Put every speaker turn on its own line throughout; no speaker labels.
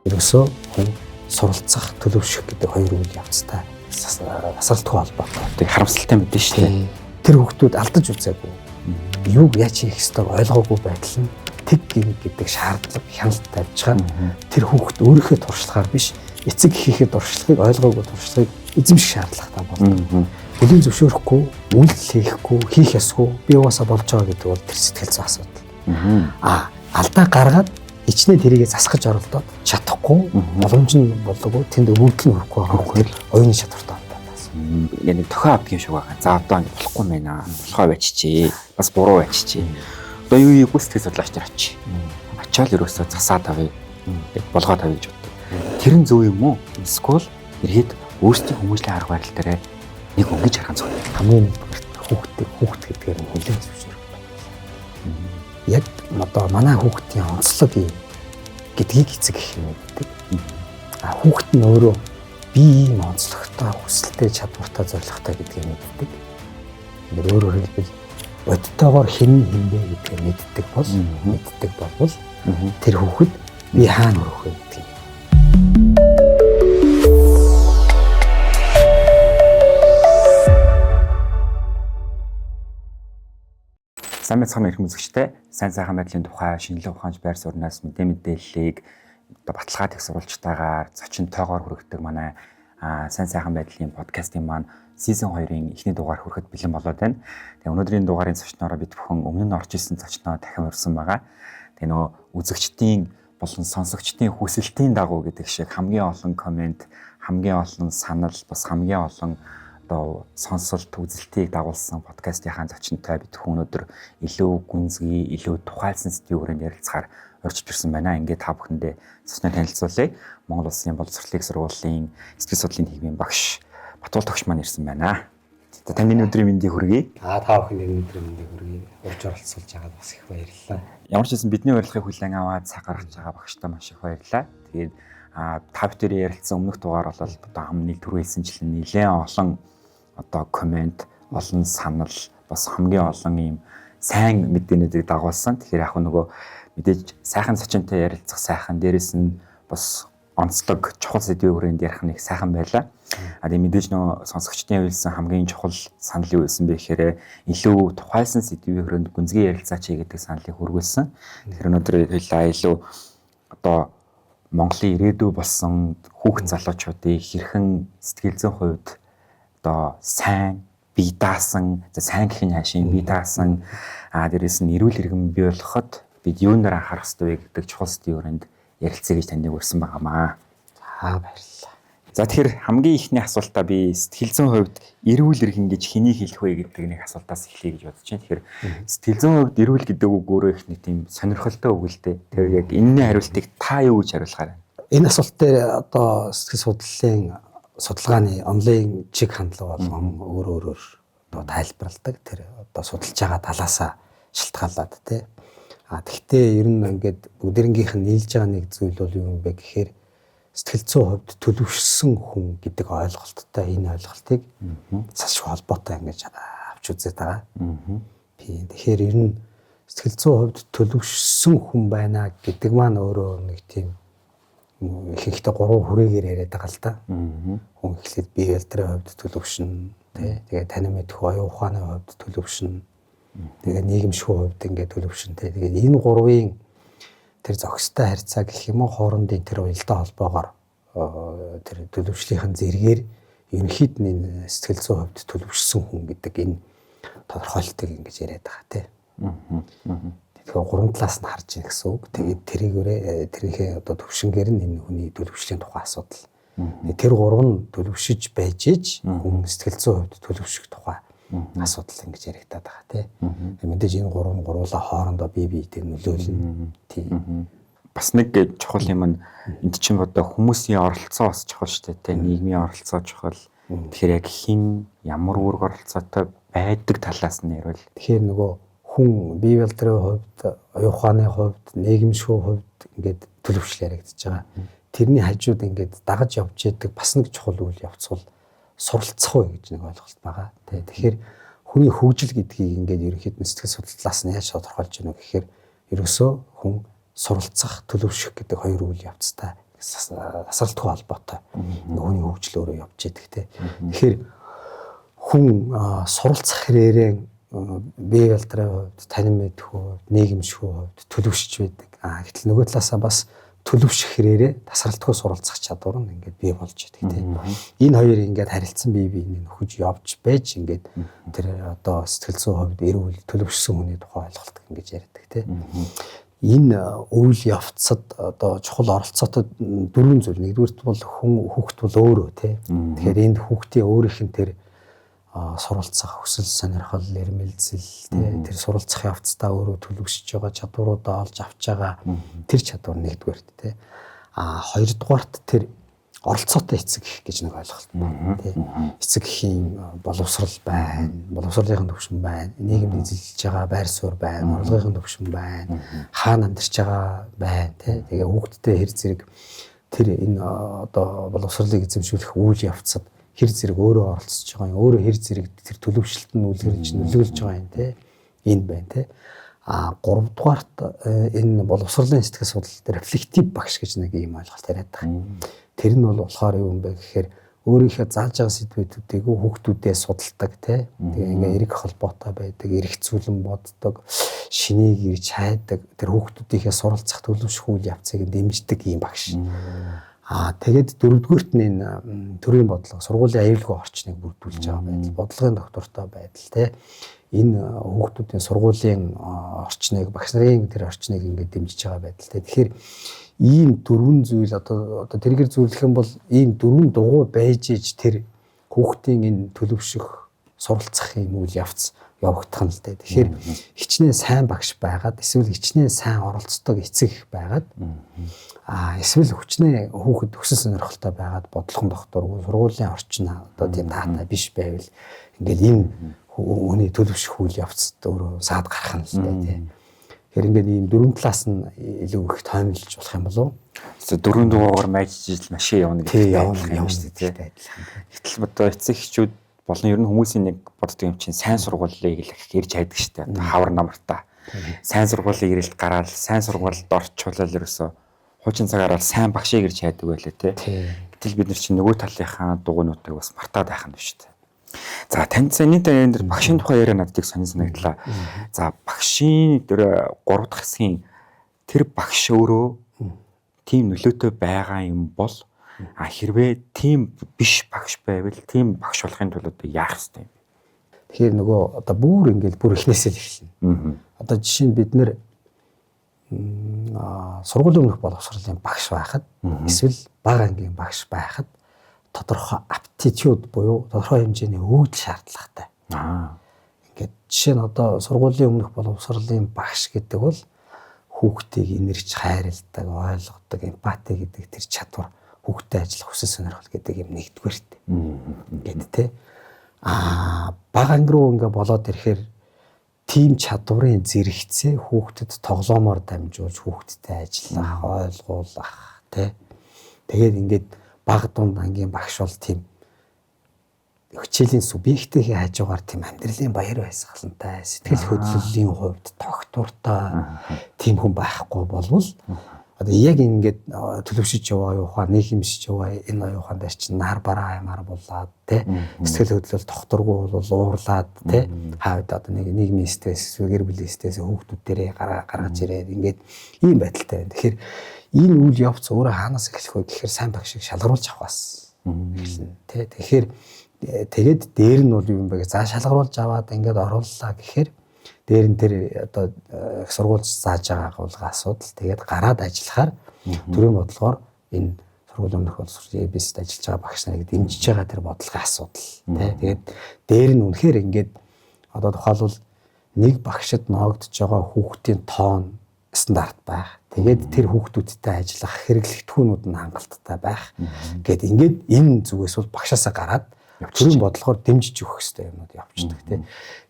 Ерөөсөө хүн суралцах, төлөвшөх гэдэг хоёр үйл явцтай асуултгүй холбоотой.
Тэг харамсалтай мэдэн шүү дээ.
Тэр хүүхдүүд алдаж үзээгүй. Юуг яаж хийх ёстойг ойлгоогүй байдал нь тэг гэдэг шаардлага хяналт тавьж байгаа. Тэр хүүхд өөрийнхөө туршлагаар биш, эцэг эхийнхээ туршлагыг ойлгоогүй туршлагыг эзэмших шаардлагатай болдог. Бүлийн зөвшөөрөхгүй, үйлдэл хийхгүй, хийх ёсгүй би угаасаа болж байгаа гэдэг бол тэр сэтгэл зүйн асуудал. Алдаа гаргаад ичнээ тэрийгэ засгаж оролдоод чадахгүй, боломж нь болоогүй, тэнд өвөгдөл нь хүрэхгүй байгаа хэрэг оюуны чадвартай байна.
Яг нэг тохио авдгийн шиг байгаа. За одоо ингэ болохгүй мэнаа. Болохоо байччээ. Бас буруу байччээ. Одоо юу сэтгэл судлаач нар очие. Очиод ерөөсөө засаад авъя. Болгоод авъя гэж боддог. Тэр нь зөв юм уу? Эсвэл эргээд өөрсдийн хүмүүжлийн арга барил дээр нэг өнгөж харах зүйл.
Хамгийн хүүхд гэдгээр нь хүлээн зөвшөөрөх. Яг одоо манай хүүхдийн онцлог гэдгийг эцэг эх юм гэдэг. Хүүхд нь өөрөө би ийм онцлогтой, хүсэлтэй, чадвартай, зорилготой гэдгийг мэддэг. Ингээд өөрөөр хэлбэл бодтойгоор хин бэ гэдгийг мэддэг бол тэр хүүхэд би хаана өрөх вэ гэдгийг.
Сайн мэцхан ирэх үзэгчтэй сайн сайхан байдлын тухай шинжилгээ ухаанч байр сууриас мэдээллийг баталгаад их сурвалжтайгаар зочин тоогоор хүргэдэг манай сайн сайхан байдлын подкастын маань сизон 2-ын эхний дугаар хүрэхэд бэлэн болоод байна. Тэгээ өнөөдрийн дугаарын зочноор бид бүхэн өмнө нь орж исэн зочноо дахин урьсан байгаа. Тэгээ нөгөө үзэгчдийн болон сонсогчдын хүсэлтийн дагуу гэдэг шиг хамгийн олон комент, хамгийн олон санал, бас хамгийн олон одоо сонсолт үзэлтийг дагуулсан подкастынхаа зочинтой бид өнөөдөр илүү гүнзгий, илүү тухайлсан сэдвүүрээр ярилцахаар орчиж ирсэн байна. Ингээд та бүхэндээ зочноо танилцуулъя. Монгол Улсын боловсролын сургуулийн сэтгэл судлалын төвийн багш Батуул тогш маань ирсэн байна. За таны өдрийн мэндийг хүргэе.
Та бүхэнд өдрийн мэндийг хүргэе. Урьж оролцуулж байгаад бас их баярлалаа.
Ямар ч гэсэн бидний урилгыг хүлээн аваад цаг гаргаж байгаа багштай маш их баярлалаа. Тэгээд та бүхэн ярилцсан өмнөх дугаар бол одоо хамгийн түрүүлсэнчлэн нэлээд олон одоо комент, олон санал, бас хамгийн олон ийм сайн мэдээнүүдийг дагуулсан. Тэгэхээр яг нөгөө мэдээж сайхан зочинтой ярилцах сайхан, дээрэс нь бас онцлог чухал сэдвийн хүрээнд ярих нэг сайхан байлаа. Тэгээ мэдээж нөгөө сонсогчдын явуулсан хамгийн чухал санал юу байсан бэ гэхээр илүү тухайлсан сэдвийн хүрээнд гүнзгий ярилцаач гэдэг саналыг хүргүүлсэн. Тэгэхээр өнөөдөр илүү одоо Монголын ирээдүй болсон хүүхэн залуучуудыг хэрхэн сэтгэл зүйн хувьд одоо сайн бие даасан, сайн гэх нь хаашийн бие даасан дээрээс нь эрүүл иргэн бий болоход бид юунаар анхаарах ёстой вэ гэдэг чухал сэдвүүрэнд ярилцъя гэж таныг урьсан байгаамаа.
За баярлалаа.
За тэгэхээр хамгийн ихний асуултаа би сэтгэл зүйн хувьд эрүүл иргэн гэж хэнийг хэлэх вэ гэдэг нэг асуултаас эхлэе гэж бодож байна. Тэгэхээр сэтгэл зүйн хувьд эрүүл гэдэг үг өөрөө их нэг тийм сонирхолтой үг л дээ. Тэгэхээр яг энэний хариултыг та юу гэж хариулахаар байна?
Энэ асуулт дээр одоо сэтгэл судлалын судалгааны онлайн чиг хандлага болгон өөрөөр одоо тайлбарладаг. Тэр одоо судалж байгаа талаасаа шалтгаалаад тий. Тэгвэл ер нь ингээд бүгдэрнгийнх нь нийлж байгаа нэг зүйл бол юу юм бэ гэхээр сэтгэл зүйн хувьд төлөвшсөн хүн гэдэг ойлголттой энэ ойлголтыг цааш холбоотой ингэж авч үзээд байгаа. Тэгэхээр ер нь сэтгэл зүйн хувьд төлөвшсөн хүн байна гэдэг маань өөрөө нэг тийм ихэнхдээ 3 хүрээгээр яриад байгаа л да. Хүн эхлээд бие барилдрын хувьд төлөвшнө, тий. Тэгээ танин мэдэх оюун ухааны хувьд төлөвшнө. Тэгээ нийгэмшгүй хувьд ингээд төлөвшнө, тий. Тэгээ энэ 3-ын тэр зохистой харьцаа гэх юм уу хоорондын тэр уялдаа холбоогоор тэр төлөвшлийнхэн зэргээр ерөнхийд нь энэ сэтгэл зүйн хувьд төлөвшсөн хүн гэдэг энэ тодорхойлолтыг ингэж яриад байгаа, тий. Тэгэхээр 3 талаас нь харж ийн гэсэн үг. Тэгээд тэрийнхээ одоо төвшингээр нь энэ хүний төлөвшлийн тухай асуудал. Тэр 3 нь төлөвшөж байж ич хүн сэтгэл зүйн хувьд төлөвшөх тухай асуудал ингэж яригадаад байгаа тий. Мэдээж энэ 3 нь гуруулаа хоорондоо бие биетэй нөлөөлнө. Тийм.
Бас нэг чухал юм нь энд чинь одоо хүмүүсийн оролцоо бас чухал шүү дээ. Нийгмийн оролцоо чухал. Тэгэхээр яг хэн ямар үүрэг оролцоотой байдаг талаас нь ярил.
Тэгэхээр нөгөө хүн бие барилдрын хувьд, оюун ухааны хувьд, нийгэмшгүй хувьд ингээд төлөвшөл яригдчихэж байгаа. Тэрний хажууд ингээд дагаж явж яадаг бас нэг чухал үйл явц бол суралцах вэ гэж нэг ойлголт байгаа. Тэгэхээр хүний хөгжил гэдгийг ингээд ерөнхийд нь сэтгэл судлалаас нь яаж тодорхойлж байна вэ гэхээр ерөөсөө хүн суралцах, төлөвшөх гэдэг хоёр үйл явцтай тасралтгүй холбоотой хүний хөгжил өөрөө явж идэг те. Тэгэхээр хүн суралцах хэрэгээр бие балдрын хувьд, танин мэдэх хувьд, нийгэмших хувьд төлөвшөж байдаг. Гэтэл нөгөө талаасаа бас төлөвшөх хэрэгээр тасралтгүй суралцах чадвар нь ингээд бий болж идэг тийм. Энэ хоёр ингээд харилцсан бие биенийг нөхөж явж байж ингээд тэр одоо сэтгэл зүйн хувьд эрүүл төлөвшсөн хүний тухай ойлголт ингэж ярьдаг тийм. Энэ үйл явцад одоо чухал оролцоотой дөрвөн зүйл. Нэгдүгürt бол хүүхэд бол өөрөө тийм. Тэгэхээр энд хүүхдийн өөрийнх нь тэр суралцах хүсэл сонирхол эрмэлзэл тэр суралцах явцдаа өөрөө төлөвшөж байгаа чадваруудаа олж авч байгаа тэр чадвар нэгдүгээрт тий. Хоёрдугаарт тэр оролцоотой эцэг гэж нэг ойлголт байна тий. Эцэг эхийн боловсрал байна, боловсролын төвшин байна, нийгэмд эзэлж байгаа байр суурь байна, урлагийн төвшин байна, хаана амьдарч байгаа байна тий. Тэгээ хүүхдтэй хэр зэрэг тэр энэ одоо боловсролыг эзэмшүүлэх үйл явцад хэр зэрэг өөрөө оролцож байгаа юм, өөрөө хэр зэрэг тэр төлөвшлөлт нь нөлөөлж байгаа юм те. Энэ байна те. Гуравдугаарт энэ боловсролын сэтгэл судлалт рефлектив багш гэж нэг юм ойлголт яриад байгаа. Тэр нь бол болохоор юу юм бэ гэхээр өөрийнхөө зааж байгаа сэдвүүдийг хүүхдүүдээ судалдаг те. Тэгээ ингээ эрэг холбоотой байдаг, эргэцүүлэн боддог, шинийг ирж хайдаг, тэр хүүхдүүдийнхээ суралцах төлөвшөх үйл явцыг дэмждэг юм багш. Тэгээд дөрөвдүгürt нь энэ төрийн бодлого, сургуулийн аюулгүй орчныг бүрдүүлж байгаа байдал, бодлогын доктортой байдал те. Энэ хүүхдүүдийн сургуулийн орчныг, багш нарын тэр орчныг ингээд дэмжиж байгаа байдал те. Тэгэхээр ийм дөрвөн зүйл одоо тэргээр зөвлөх юм бол ийм дөрвөн дугуй байж иж тэр хүүхдийн энэ төлөвшөх, суралцах юм үйл явц явагдах нь л дээ. Тэгэхээр хичнээн сайн багш байгаад эсвэл хичнээн сайн оролцдог эцэг байгаад эсвэл хүчнээ хүүхэд өссөн сонирхолтой байгаад бодлогын докторгүй сургуулийн орчин одоо тийм таатай биш байвал ингээд энэ хүний төлөвшөх үйл явцад өөрөө саад гарах нь л дээ тийм. Тэгэхээр ингээд ийм дөрвөн талаас нь илүү их тоймлж болох юм болов.
Дөрвөн дугаараар майжиж машин явна
гэдэг юм шүү дээ.
Гэтэл одоо эцэг эхчүүд болон ер нь хүмүүсийн нэг боддог юм чинь сайн сургуулийг л ирж хайдаг штэ. Хавар намартаа. Сайн сургуулийн ирэлт гараад сайн сургуульд орчуулал ерөөсөө хуучин цагаар бол сайн багшийг ирж хайдаг байлээ те. Гэтэл бид нар чинь нөгөө талынхаа дугуйнуудыг бас мартаад байх нь шүү дээ. За танд санийтай энэ багшийн тухай яриа надад их санагдлаа. За багшийн тэр 3 дахь хэсгийн тэр багш өөрөө тийм нөлөөтэй байгаа юм бол хэрвээ тийм биш багш байвал тийм багш болохын тулд яах ёстой юм?
Тэгэхээр нөгөө одоо бүр ингээд бүр эхнээсээ л эхэлнэ. Одоо жишээ нь бид нэр сургуулийн өмнөх боловсролын багш байхад эсвэл бага ангийн багш байхад тодорхой aptitude буюу тодорхой хэмжээний өгөгдөл шаардлагатай. Ингээд жишээ нь одоо сургуулийн өмнөх боловсролын багш гэдэг бол хүүхдийг инэрч хайрладаг, ойлгодог, эмпати гэдэг тэр чадвар, хүүхдтэй ажиллах хүсэл сонирхол гэдэг юм нэгдүгээрт. Ингээд тий. Бага анги руу ингээ болоод ирэхээр тийм чадварын зэрэгцээ хүүхдэд тоглоомоор дамжуулж хүүхдтэй ажиллах, ойлгуулах тий. Тэгээд ингээд бага дунд ангийн багш бол тийм хичээлийн субъектийн хажуугаар тийм амьдралын баяр баясгалантай, сэтгэл хөдлөлийн хувьд тогтвортой тийм хүн байхгүй болвол одоо яг ингээд төлөвшөж яваа юухаа нийгэмшиж яваа энэ оюухан дээр чинь нар бараа аймаар булаад тий сэтгэл хөдлөл тогтворгүй бол уурлаад тий хавьд одоо нэг нийгмийн стресс гэр бүлийн стресс хүүхдүүдээрээ гаргаж ирээд ингээд ийм байдалтай байна. Тэгэхээр энэ үйл явц өөрөө хаанаас эхлэх вэ гэхээр сайн багшийг шалгаруулж авах бас эхэлнэ тий. Тэгэхээр тэгээд дээр нь бол юу юм бэ гэж за шалгаруулж аваад ингээд орууллаа гэхээр дээр нь тэр одоо сургуульд зааж байгаа агуулга асуудал тэгээд гараад ажиллахаар төрийн бодлогоор энэ сургуулийн өмнөх боловсролын EBS-д ажиллаж байгаа багш нарыг дэмжиж байгаа тэр бодлогын асуудал тий. Тэгээд дээр нь үнэхээр ингээд одоо тухайлбал нэг багшид ноогдож байгаа хүүхдийн тоон стандарт байх. Тэгээд тэр хүүхдүүдтэй ажиллах хэрэглэгдэхүүнүүд нь хангалттай байх. Гэт ингээд энэ зүгээс бол багшаасаа гараад төрийн бодлогоор дэмжиж өгөх хэрэгтэй юмнууд явчихдаг тийм.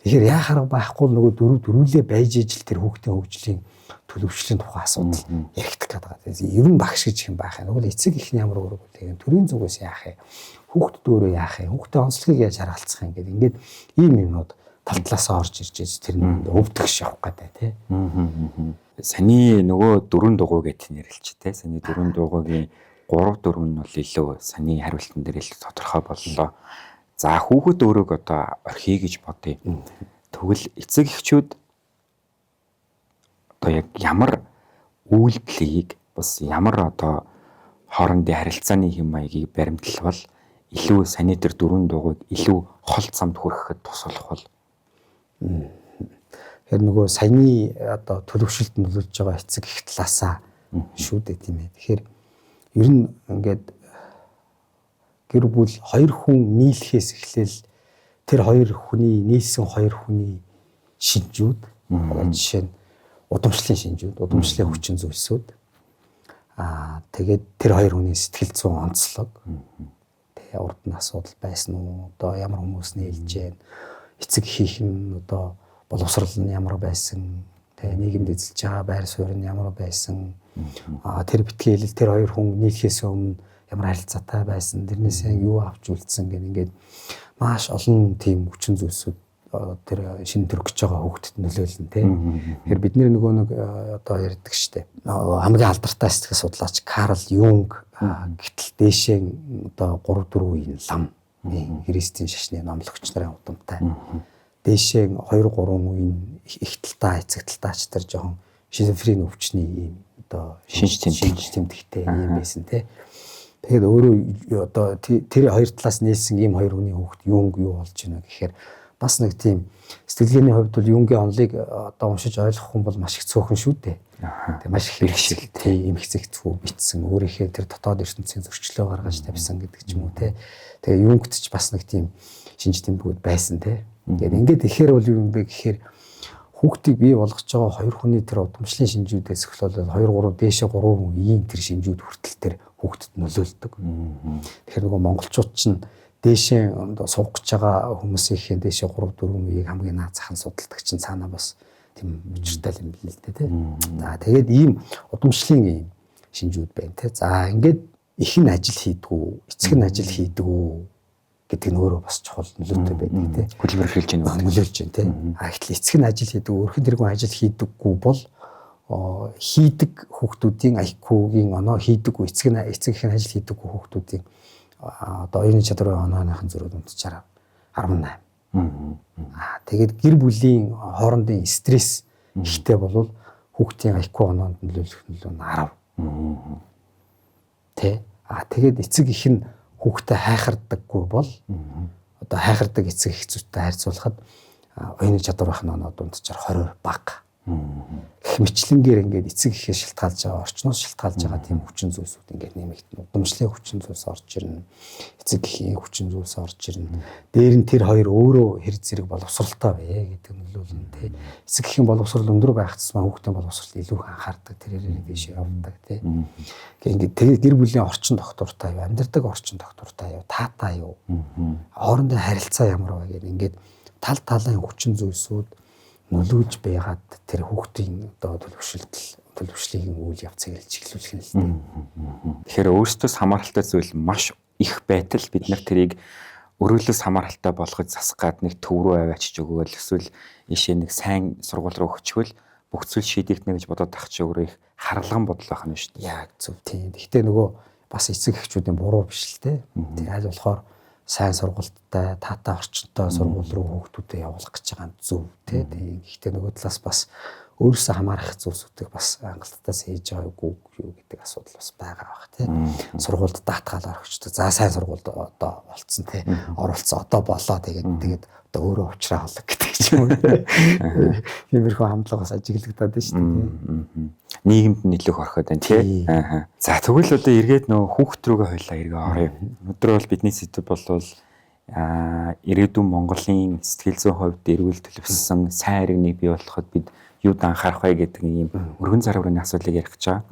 Тэгэхээр яа харах байхгүй нөгөө дөрвөлээ байж ижил тэр хүүхдийн хөгжлийн төлөвшлийн тухай асуудал яригдах гэдэг. Ер нь багш гэж юм байх юм. Нөгөө эцэг ихний ямар үүрэг үлээх юм. Төрийн зүгээс яах юм? Хүүхдэд өөрөө яах юм? Хүүхдийн онцлогийг яаж харгалцах юм гэдэг. Ингээд ийм юмнууд тал талаасаа орж ирж тэр нь өвдөгш явах гэдэг тийм.
Саний нөгөө дөрвөн дугуй гэж нэрлэлч тийм. Саний дөрвөн дугуйгийн 3 3 4 нь бол илүү саний хариултан дээр илүү тодорхой боллоо. За хүүхэд өөрөг одоо орхий гэж бодъё. Тэгвэл эцэг эхчүүд одоо яг ямар үйлдэлийг бас ямар одоо хоорондын харилцааны хэм маягийг баримтлал илүү санитар дөрвөн дугуйг илүү хол замд хүрэхэд туслах бол
Тэгэхээр нөгөө саяны одоо төлөвшөлт нөлөөлж байгаа эцэг эх талаасаа шүү дээ тийм ээ. Тэгэхээр ер нь ингээд гэр бүл хоёр хүн нийлэхээс эхлээл тэр хоёр хүний нийлсэн хоёр хүний шинжүүд жишээ нь удамшлын шинжүүд, удамшлын хүчин зүйлсүүд тэгээд тэр хоёр хүний сэтгэл зүйн онцлог тэгээ урд нь асуудал байсан уу, одоо ямар хүмүүс нийлж байна, эцэг хийх нь одоо боловсрал нь ямар байсан, тэгээ нийгэмд эзэлж байгаа байр суурь нь ямар байсан, тэр битгийлэл тэр хоёр хүн нийлэхээс өмнө ямар харилцаатай байсан, тэрнээсээ юу авч үлдсэн гэх ингээд маш олон тийм хүчин зүйлсүүд тэр шинэ төрөх гэж байгаа хүүхдэд нөлөөлнө тийм. Тэгэхээр бид нөгөө нэг одоо ярьдаг штеп. Хамгийн алдартай сэтгэл судлаач Карл Юнг гэтэл дээшээ одоо 3 4 үеийн лам христийн шашны номлогч нарын удамтай. Дээшээ 2 3 үеийн их талтай эцэг талтаач нар жоохон шизофрен өвчний ийм одоо шинж тэмдэгтэй юм байсан тийм. Тэгэхээр өөрөө одоо тэр хоёр талаас нээсэн ийм хоёр хүний хүүхд Юнг юу болж байна гэхээр бас нэг тийм сэтгэлгээний хувьд бол Юнгийн онолыг одоо уншиж ойлгох хүн бол маш их цөөхөн шүү дээ. Тэгээ маш их хэрэгшил тийм эмгцэгцүү битсэн өөрийнхөө тэр дотоод ертөнцийн зөрчлөө гаргаж тавьсан гэдэг ч юм уу те. Тэгээ Юнгт ч бас нэг тийм шинж тэмдгүүд байсан те. Тэгээд ингээд ихээр бол юу юм бэ гэхээр хүүхдийг бий болгож байгаа хоёр хүний тэр удамшлын шинжүүдээс эхлээд 2 3 дээшээ 3 үеийн тэр шинжүүд хүртэл тэр хүүхдэд нөлөөлдөг. Тэгэхээр нөгөө монголчууд чинь дээшээ суух гэж байгаа хүмүүсийн дээшээ 3 4 үеийг хамгийн наад захын судалдаг чинь цаанаа бас тийм учиртай юм билээ л дээ тий. За тэгээд ийм удамшлын ийм шинжүүд байна тий. За ингээд их нь ажил хийдгүү, эцэг нь ажил хийдгүү гэдэг нь өөрөө бас чухал нөлөөтэй байдаг тий.
Хөдөлмөр эхэлж байна.
Нөлөөлж байна тий. Гэтэл эцэг нь ажил хийдэг, өөрхөн тэргүй ажил хийдэггүй бол хийдэг хүүхдүүдийн IQ-гийн оноо хийдэггүй эцэг их нь ажил хийдэггүй хүүхдүүдийн одоо оюуны чадварын онооныхын зөрүүд унтчаар 18. Тэгээд гэр бүлийн хоорондын стресс ихтэй болвол хүүхдийн IQ оноонд нөлөөлөх нөлөө нь 10. Тэ? Тэгээд эцэг их нь хүүхдэд хайхардаггүй бол одоо хайхардаг эцэг их зүйтэй харьцуулахад оюуны чадварын оноо дунджаар 20 бага. Их мэтлэнгээр ингээд эцэг ихээ шилтгаалж байгаа, орчноос шилтгаалж байгаа тийм хүчин зүйлсүүд ингээд нэмэгдэнэ. Удамшлын хүчин зүйлс орж ирнэ. Эцэг ихийн хүчин зүйлс орж ирнэ. Дээр нь тэр хоёр өөрөө хэрэг зэрэг боловсралтай бай гэдэг нөлөөлнө тий. Эцэг ихийн боловсрал өндөр байх тусмаа хүүхдийн боловсрал илүү их анхаардаг, тэрээр дэше явдаг тий. Ингээд тэгээд гэр бүлийн орчин тогтвортой юу, амьдардаг орчин тогтвортой юу, таатай юу, хоорондын харилцаа ямар вэ гэдэг ингээд тал талын хүчин зүйлсүүд нөлөөж байгаад тэр хүүхдийн одоо төлөвшлийг үйл явцыг чиглүүлэх нь л дээ.
Тэгэхээр өөрсдөөс хамааралтай зүйл маш их байтал бид нар тэрийг өрөөлөөс хамааралтай болгож засгаад нэг төв рүү аваачиж өгөөл эсвэл ийшээ нэг сайн сургууль руу өгчвөл бүх зүйл шийдэгдэнэ гэж бодоод тах чи өөрөө их харлаган бодол байх нь шүү дээ.
Яг зөв тийм. Гэхдээ нөгөө бас эцэг эхчүүдийн буруу биш л дээ. Тэр аль болохоор сайн сургуультай, таатай орчинтой сургууль руу хүүхдүүдэд явуулах гэж байгаа нь зөв тий. Гэхдээ нөгөө талаас бас өөрөөсөө хамаарах зүйлсүүдийг бас хангалттай хийж байгаагүй юу гэдэг асуудал бас байгаа бах тий. Сургуульд даатгаал орохчтой. За сайн сургуульд одоо болцсон тий. Оруулсан одоо болоо тэгээд одоо өөрөө уучраа холог гэдэг ч юм уу. Тиймэрхүү хандлагаас ажиглагдаад байна шүү дээ.
Нийгэмд нь илүү орхиод байна тий. За тэгвэл одоо эргээд нөгөө хүүхд рүүгээ хойлоо эргээ орё. Өнөөдөр бол бидний сэдв болвол ирээдүйн Монголын сэтгэл зүйн хувьд эрүүл төлөвлөсөн сайн иргэнийг бий болгоход бид юуд анхаарах вэ гэдэг ийм өргөн зарварын асуудлыг ярих гэж байгаа.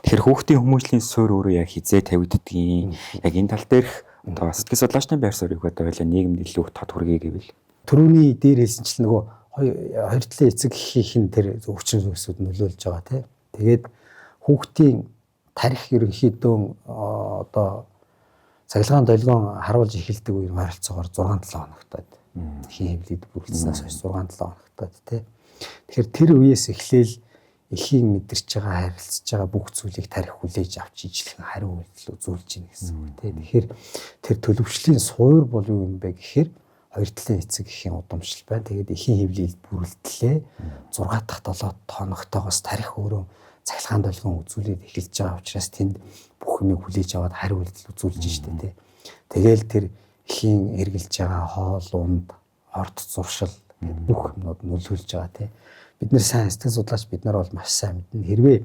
Тэгэхээр хүүхдийн хүмүүжлийн суурь өөрөө яг хизээ тавигддгийг яг энэ тал дээрх одоо сэтгэл судлаачны байр суурийг одоо хоёлаа нийгэмд илүү тод хүргэе гэвэл
түрүүний дээр хэлсэнчлэн нөгөө хоёр талын эцэг эхийн тэр өвчин зүйлсүүд нөлөөлж байгаа тий. Тэгээд хүүхдийн тарих ерөнхийдөө одоо цахилгаан долгион харуулж эхэлдэг үеийн харилцаагаар 6-7 хоногтод хин хэмлэлд бүрэлдэснээс хойш 6-7 хоногтод тий. Тэгэхээр тэр үеэс эхлээл эхийн мэдэрч байгаа харилцаж байгаа бүх зүйлийг тарих хүлээж авч ижлэх хариу үйлдэл үзүүлж гин гэсэн үг тийм. Тэгэхээр тэр төлөвшлийн суур бол юу юм бэ гэхээр хоёр талын эцэг эхийн удамшил байна. Тэгээд эхийн хэвлэлд бүрэлдлээ 6 дахь 7 хоногтойгоос тарих өөрөө цахилгаан долгион үзүүлээд эхэлж байгаа учраас тэнд бүх юмыг хүлээж аваад хариу үйлдэл үзүүлж штэ тий. Тэгээл тэр эхийн эргэлж байгаа хоол унд орд зуршил гэдэг бүх юмнууд нөлөөлж байгаа тий. Бид нэр сайн сэтгэл судлаач бид нар бол маш сайн мэднэ. Хэрвээ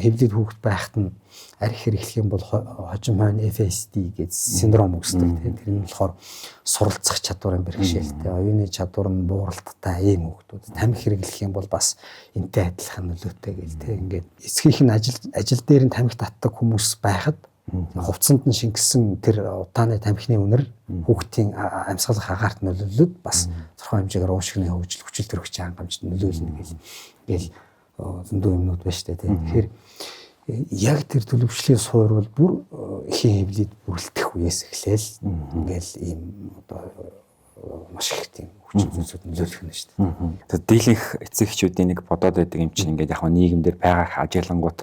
хэвлэлд хүүхэд байхад нь арх хэрэглэх юм бол хожим хойно FSD гэж синдром үүсдэг тийм. Тэр нь болохоор суралцах чадварын бэрхшээлтэй, оюуны чадвар нь бууралттай ийм хүүхдүүд. Тамхи хэрэглэх юм бол бас энтэй адилхан нөлөөтэй гэл тийм. Ингээд эцгийнх нь ажил дээр нь тамхи татдаг хүмүүс байхад хувцсанд нь шингэсэн тэр удааны тамхины үнэр хүүхдийн амьсгалах агаарт нөлөөлөд бас тодорхой хэмжээгээр уушгины хөгжил хүчил төрөгчийн хангамжид нөлөөлнө гэл зөндөө юмнууд байна шүү дээ. Тэгэхээр яг тэр төлөвшлийн суур бол бүр эхийн хэвлэлд бүрэлдэх үеэс эхлээл ингээл ийм одоо маш их тийм хүчин зүйлсүүд нөлөөлөх нь шүү дээ.
Тэгээд дийлэнх эцэг эхчүүдийн нэг бодоод байдаг юм чинь ингээд яг нийгэмдэр байгаа ажиглангууд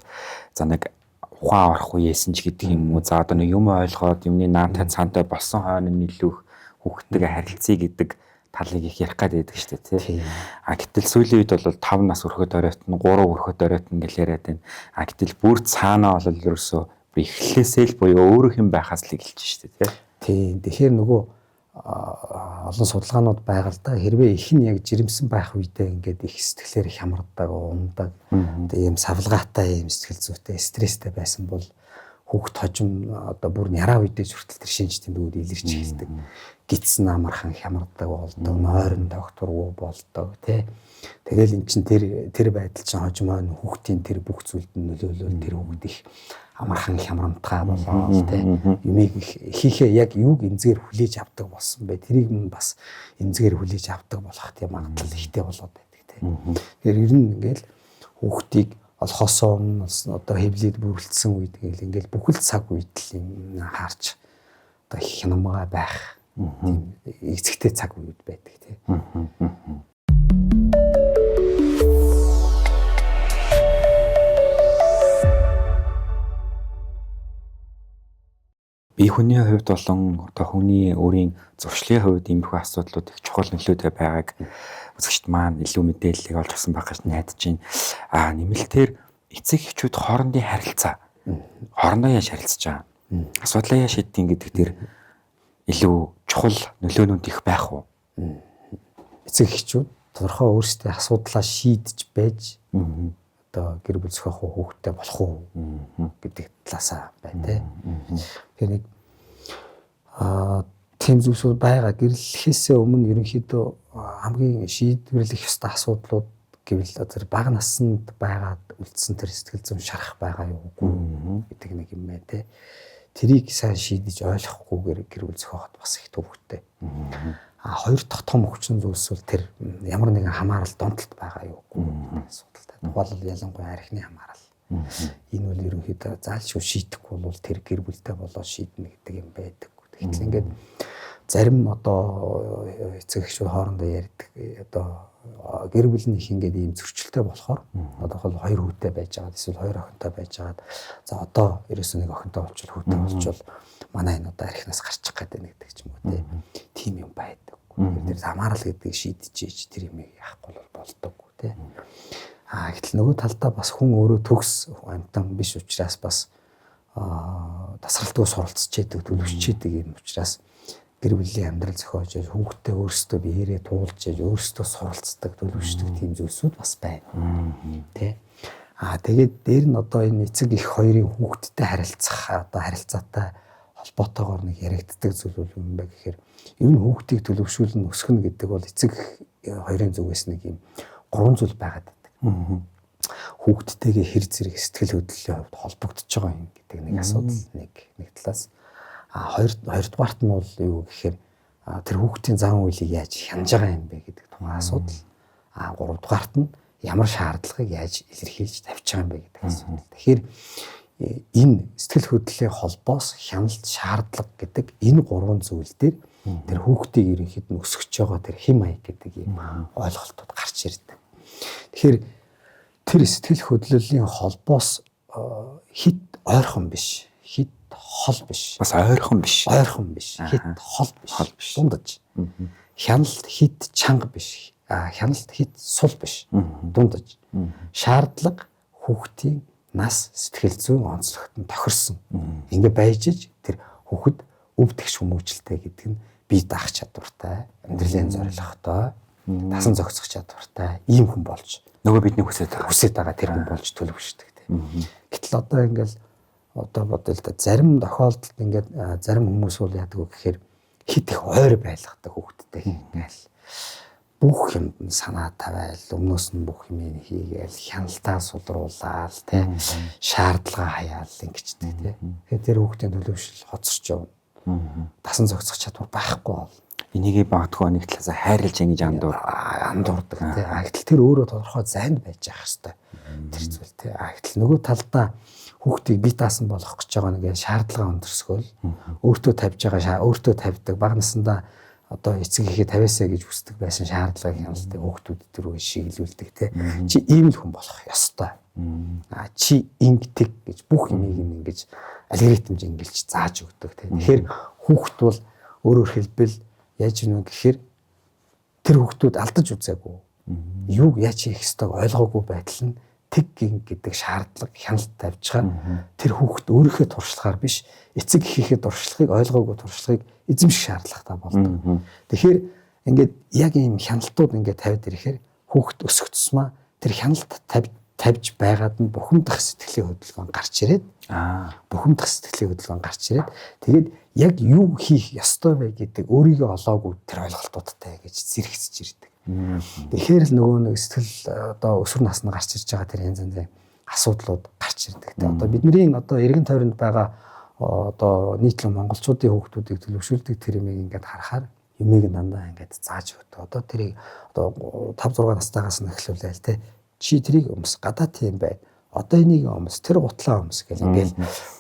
за нэг ухаан орох үеэсэн ч гэдэг юм уу. За одоо нэг юм ойлгоод юмны наантай цаантай болсон хойно нийлүүлэх хүүхдтэйгээ харилцъя гэдэг талыг их ярих гад байдаг шүү дээ тий. Гэтэл сүүлийн үед бол 5 нас өрхөд оройтно 3 өрхөд оройтно гэж яриад байна. Гэтэл бүр цаанаа бол ерөөсөө эхлээсээ л буюу өөрөх юм байхаас л эхэлж шүү дээ
тий. Тэгэхээр нөгөө олон судалгаанууд байгаа л да. Хэрвээ их нь яг жирэмсэн байх үедээ ингээд их сэтгэлээр хямардаг, ундаг, ийм савлгаатай ийм сэтгэл зүйтэй, стресстэй байсан бол хүүхд хожим одоо бүр яраа үедээ хүртэл тэр шинж тэмдгүүд илэрч эхэлдэг. Гидсэн амархан хямардаг болдог, нойрон докторгүй болдог тий. Тэгэл эн чин тэр байдал чинь хожим маань хүүхдийн тэр бүх зүйлд нөлөөлөл тэр хүүхд их амархан хямрамтгай болоо тий. Юмыг хийхээ яг юуг эмзгээр хүлээж авдаг болсон бэ? Тэрийг нь бас эмзгээр хүлээж авдаг болох тийм магадлал ихтэй болоод байдаг тий. Тэгэхээр ер нь ингээл хүүхдийг олхосоо одоо хэвлэлд бүрэлдсэн үед ингээл бүхэл цаг үед л юм хаарч одоо хянамгаа байх тийм эцэгтэй цаг үед байдаг тий.
Бие хүний хувьд болон одоо хүний өөрийн зуршлын хувьд иймэрхүү асуудлууд их чухал нөлөөтэй байгааг үзэгчд маань илүү мэдээллийг олж авсан байх гэж найдаж байна. Нэмэлтээр эцэг эхчүүд хоорондын харилцаа хоорондоо яаж харилцаж байгаа? Асуудлаа яаж шийдтiin гэдэг дээр илүү чухал нөлөөнүүд их байх уу?
Эцэг эхчүүд тодорхой өөрсдийн асуудлаа шийдэж байж одоо гэр бүл зохиох хүүхдтэй болох уу гэдэг талаасаа байна тий. Тэгэхээр нэг тийм зүйлсүүд байгаа. Гэрлэхээсээ өмнө ерөнхийдөө хамгийн шийдвэрлэх ёстой асуудлууд гэвэл тэр бага наснд байгаад үлдсэн тэр сэтгэл зүйн шарах байгаа юу гэдэг нэг юм байна тий. Тэрийг сайн шийдэж ойлгохгүйгээр гэр бүл зохиоход бас их төвөгтэй. Хоёр дахь том хүчин зүйлс бол тэр ямар нэгэн хамаарал донтолт байгаа юу гэдэг асуудалтай. Тухайлбал ялангуяа архины хамаарал. Энэ бол ерөнхийдөө заалшгүй шийдэхгүй бол тэр гэр бүлтэй болоод шийднэ гэдэг юм байдаг. Гэтэл ингээд зарим одоо эцэг эхчүүд хоорондоо ярьдаг одоо гэр бүл нь их ингээд ийм зөрчилтэй болохоор одоо бол хоёр хүүтэй байж байгаа эсвэл хоёр охинтой байж байгаа. За одоо ерөөсөө нэг охинтой болчихвол хүүтэй болчихвол манай энэ одоо архинаас гарчих гэдэг нэг ч юм уу тийм юм байдаг. Тэр хамаарал гэдэг шийдчихэж тэр юм яахгүй бол болдоггүй тий. Гэтэл нөгөө талдаа бас хүн өөрөө төгс амтан биш учраас бас тасралтгүй суралцж яадаг, төлөвшөж яадаг юм учраас гэр бүлийн амьдрал зохиож хүүхдээ өөрсдөө биеэрээ туулж яж өөрсдөө суралцдаг, төлөвшдөг тийм зүйлсүүд бас байна. Тэ. Тэгээд дээр нь одоо энэ эцэг эх хоёрын хүүхдтэй харилцах одоо харилцаатай холбоотойгоор нэг яригддаг зүйл бол юм бэ гэхээр ер нь хүүхдийг төлөвшүүлэн өсгөнө гэдэг бол эцэг хоёрын зүгээс нэг юм 3 зүйл байгаад байдаг. Хүүхдтэйгээ хэр зэрэг сэтгэл хөдлөлийн хувьд холбогдож байгаа юм гэдэг нэг асуудал нэг талаас. Хоёрдугаарт нь бол юу гэхээр тэр хүүхдийн зан үйлийг яаж хянаж байгаа юм бэ гэдэг тухайн асуудал. Гуравдугаарт нь ямар шаардлагыг яаж илэрхийлж тавьж байгаа юм бэ гэдэг асуудал. Тэгэхээр энэ сэтгэл хөдлөлийн холбоос хяналт шаардлага гэдэг энэ 3 зүйл дээр тэр хүүхдийг ерөнхийд нь өсгөж байгаа тэр хэм маяг гэдэг юм ойлголтууд гарч ирдэг. Тэгэхээр тэр сэтгэл хөдлөлийн холбоос хит ойрхон биш. Хит хол биш.
Бас ойрхон биш.
Ойрхон биш. Хит хол биш. Дундаж. Хяналт хит чанга биш. Хяналт хит сул биш. Дундаж. Шаардлага хүүхдийн нас сэтгэл зүйн онцлогт нь тохирсон. Ингээ байж иж тэр хүүхэд өвдөгч хүмүүжлтэй гэдэг нь бие даах чадвартай, амьдралын зорилготой, дасан зохицох чадвартай ийм хүн болж
нөгөө бидний хүсэж
байгаа тэр хүн болж төлөвшдөг тийм. Гэтэл одоо ингээл одоо бодъё л да зарим тохиолдолд ингээд зарим хүмүүс бол яадаг вэ гэхээр хит их ойр байлгадаг хүүхдтэй ингээл бүх юмд нь санаа тавиал өмнөөс нь бүх юм хийгээл хяналтаа сулруулаад тийм шаардлага хаяал ингэжтэй тийм. Тэгэхээр тэр хүүхдийн төлөвшил хоцорч явна. Дасан зохицох чадвар байхгүй бол
энийг багтгүй нэг талаас хайрлж ингэж
андуурдаг тийм. Гэтэл тэр өөрөө тодорхой зайд байж явах хэрэгтэй. Тэр зүйл тийм. Гэтэл нөгөө талдаа хүүхдийг бие даасан болгох гэж байгаа нэг шаардлага өндөрсгөл өөртөө тавьж байгаа өөртөө тавьдаг бага насндаа одоо эцэг ихээ тавиасаа гэж хүсдэг байсан шаардлагыг хяналтыг хүүхдүүдэд рүү шиглүүлдэг те чи ийм л хүн болох ёстой. Чи ингэдэг гэж бүх юмыг ингэж алгоритмж ингэлж зааж өгдөг те. Тэгэхээр хүүхд бол өөрөөр хэлбэл яаж юм гэхээр тэр хүүхдүүд алдаж үзээгүй. Юу яаж хийх ёстойг ойлгоогүй байтал нь тэг гэдэг шаардлага хяналт тавьж байгаа тэр хүүхд өөрийнхөө туршлагаар биш эцэг эхийнхээ туршлагыг ойлгоогүй туршлагыг эзэмших шаардлагатай болдог. Тэгэхээр ингээд яг ийм хяналтууд ингээд тавиад ирэхээр хүүхд өсөх тусмаа тэр хяналт тавьж байгаад нь бухимдах сэтгэлийн хөдөлгөөн гарч ирээд бухимдах сэтгэлийн хөдөлгөөн гарч ирээд тэгээд яг юу хийх ёстой вэ гэдэг өөрийгөө олоогүй тэр ойлголтуудтай гэж зэрэгцэж ирдэг. Тэгэхээр л нөгөө нэг сэтгэл одоо өсвөр наснд гарч ирж байгаа тэр янз янзын асуудлууд гарч ирдэг. Одоо бидний одоо эргэн тойронд байгаа одоо нийтлэн монголчуудын хүүхдүүдийг төлөвшүүлдэг тэр юмыг ингээд харахаар юмыг дандаа ингээд зааж өгдөг. Одоо тэрийг одоо 5 6 настайгаас нь эхлүүлээл те чи тэрийг өмс гадаа тийм бай. Одоо энийг өмс тэр гутлаа өмс гэл ингээд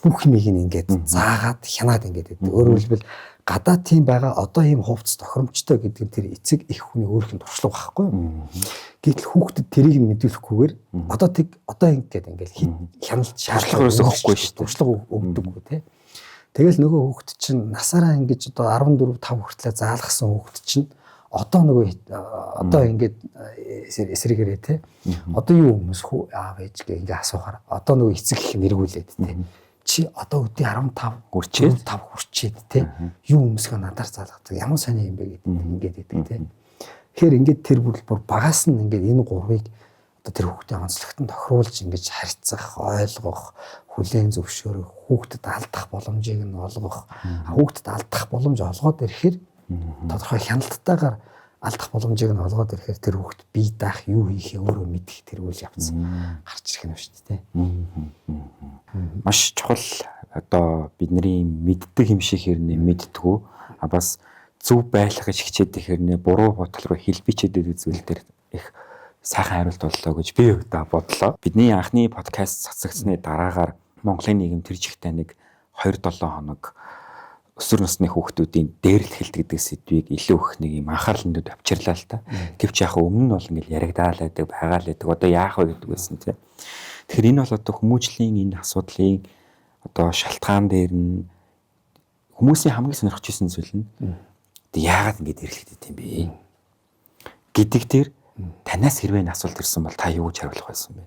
бүх юмыг ингээд заагаад хянаад ингээд өгдөг. Өөрөөр хэлбэл гадаа тийм байгаа одоо ийм хувцас тохиромжтой гэдэг нь тэр эцэг их хүний өөрийнх нь туршлага байхгүй юу? Гэтэл хүүхдэд тэрийг нь мэдүүлэхгүйгээр одоо ингээд хяналт шаардлага өгөхгүй шүү дээ. Туршлага өгдөггүй тий. Тэгэл нөгөө хүүхд чинь насаараа ингэж одоо 14 5 хүртлээр заалгасан хүүхд чинь одоо нөгөө одоо ингээд эсрэгээрээ тий. Одоо юу өмсөх аав ээж гээ ингээ асуухаар одоо нөгөө эцэг их нэргүүлээд тий. Чи одоо өдөө 15 хүрчээд тий юу өмсгөө надаар заалгадаг ямар сони юм бэ гэдэг ингээд идэг тий. Тэгэхээр ингээд тэр бүр багаас нь ингээд энэ гурвыг одоо тэр хүүхдийн онцлогтод тохируулж ингэж харьцах, ойлгох, хүлээн зөвшөөрөх, хүүхдэд алдах боломжийг нь олгох, хүүхдэд алдах боломж олгоод ирэхээр тодорхой хяналтайгаар алдах боломжийг нь олгоод ирэхээр тэр хүүхд бие даах юу хийхээ өөрөө мэдэх тэр үйл явц гарч ирэх юм шүү дээ.
Маш чухал одоо бидний мэддэг юм шиг хэрнээ мэдтгүү бас зөв байх гэж хичээдэг хэрнээ буруу бодол руу хэлбичээдэг зүйл дээр их сайхан хариулт боллоо гэж би өөртөө бодлоо. Бидний анхны подкаст цацагдсны дараагаар Монголын нийгэм тэр жигтэй нэг 2-7 хоног өсвөр насны хүүхдүүдийн дээрлэхэлт гэдэг сэдвийг илүү их нэг юм анхаарланд авчирлаа л та. Гэвч яг өмнө нь бол ингээл яригдаал байдаг, байгаал байдаг. Одоо яах вэ гэдэг байсан тийм. Тэгэхээр энэ бол одоо хүмүүжлийн энэ асуудлын одоо шалтгаан дээр нь хүмүүсийн хамгийн сонирхож ирсэн зүйл нь яагаад ингэж дээрлэхтэй юм бэ гэдэг дээр танаас хэрвээ асуулт ирсэн бол та юу гэж хариулах байсан бэ?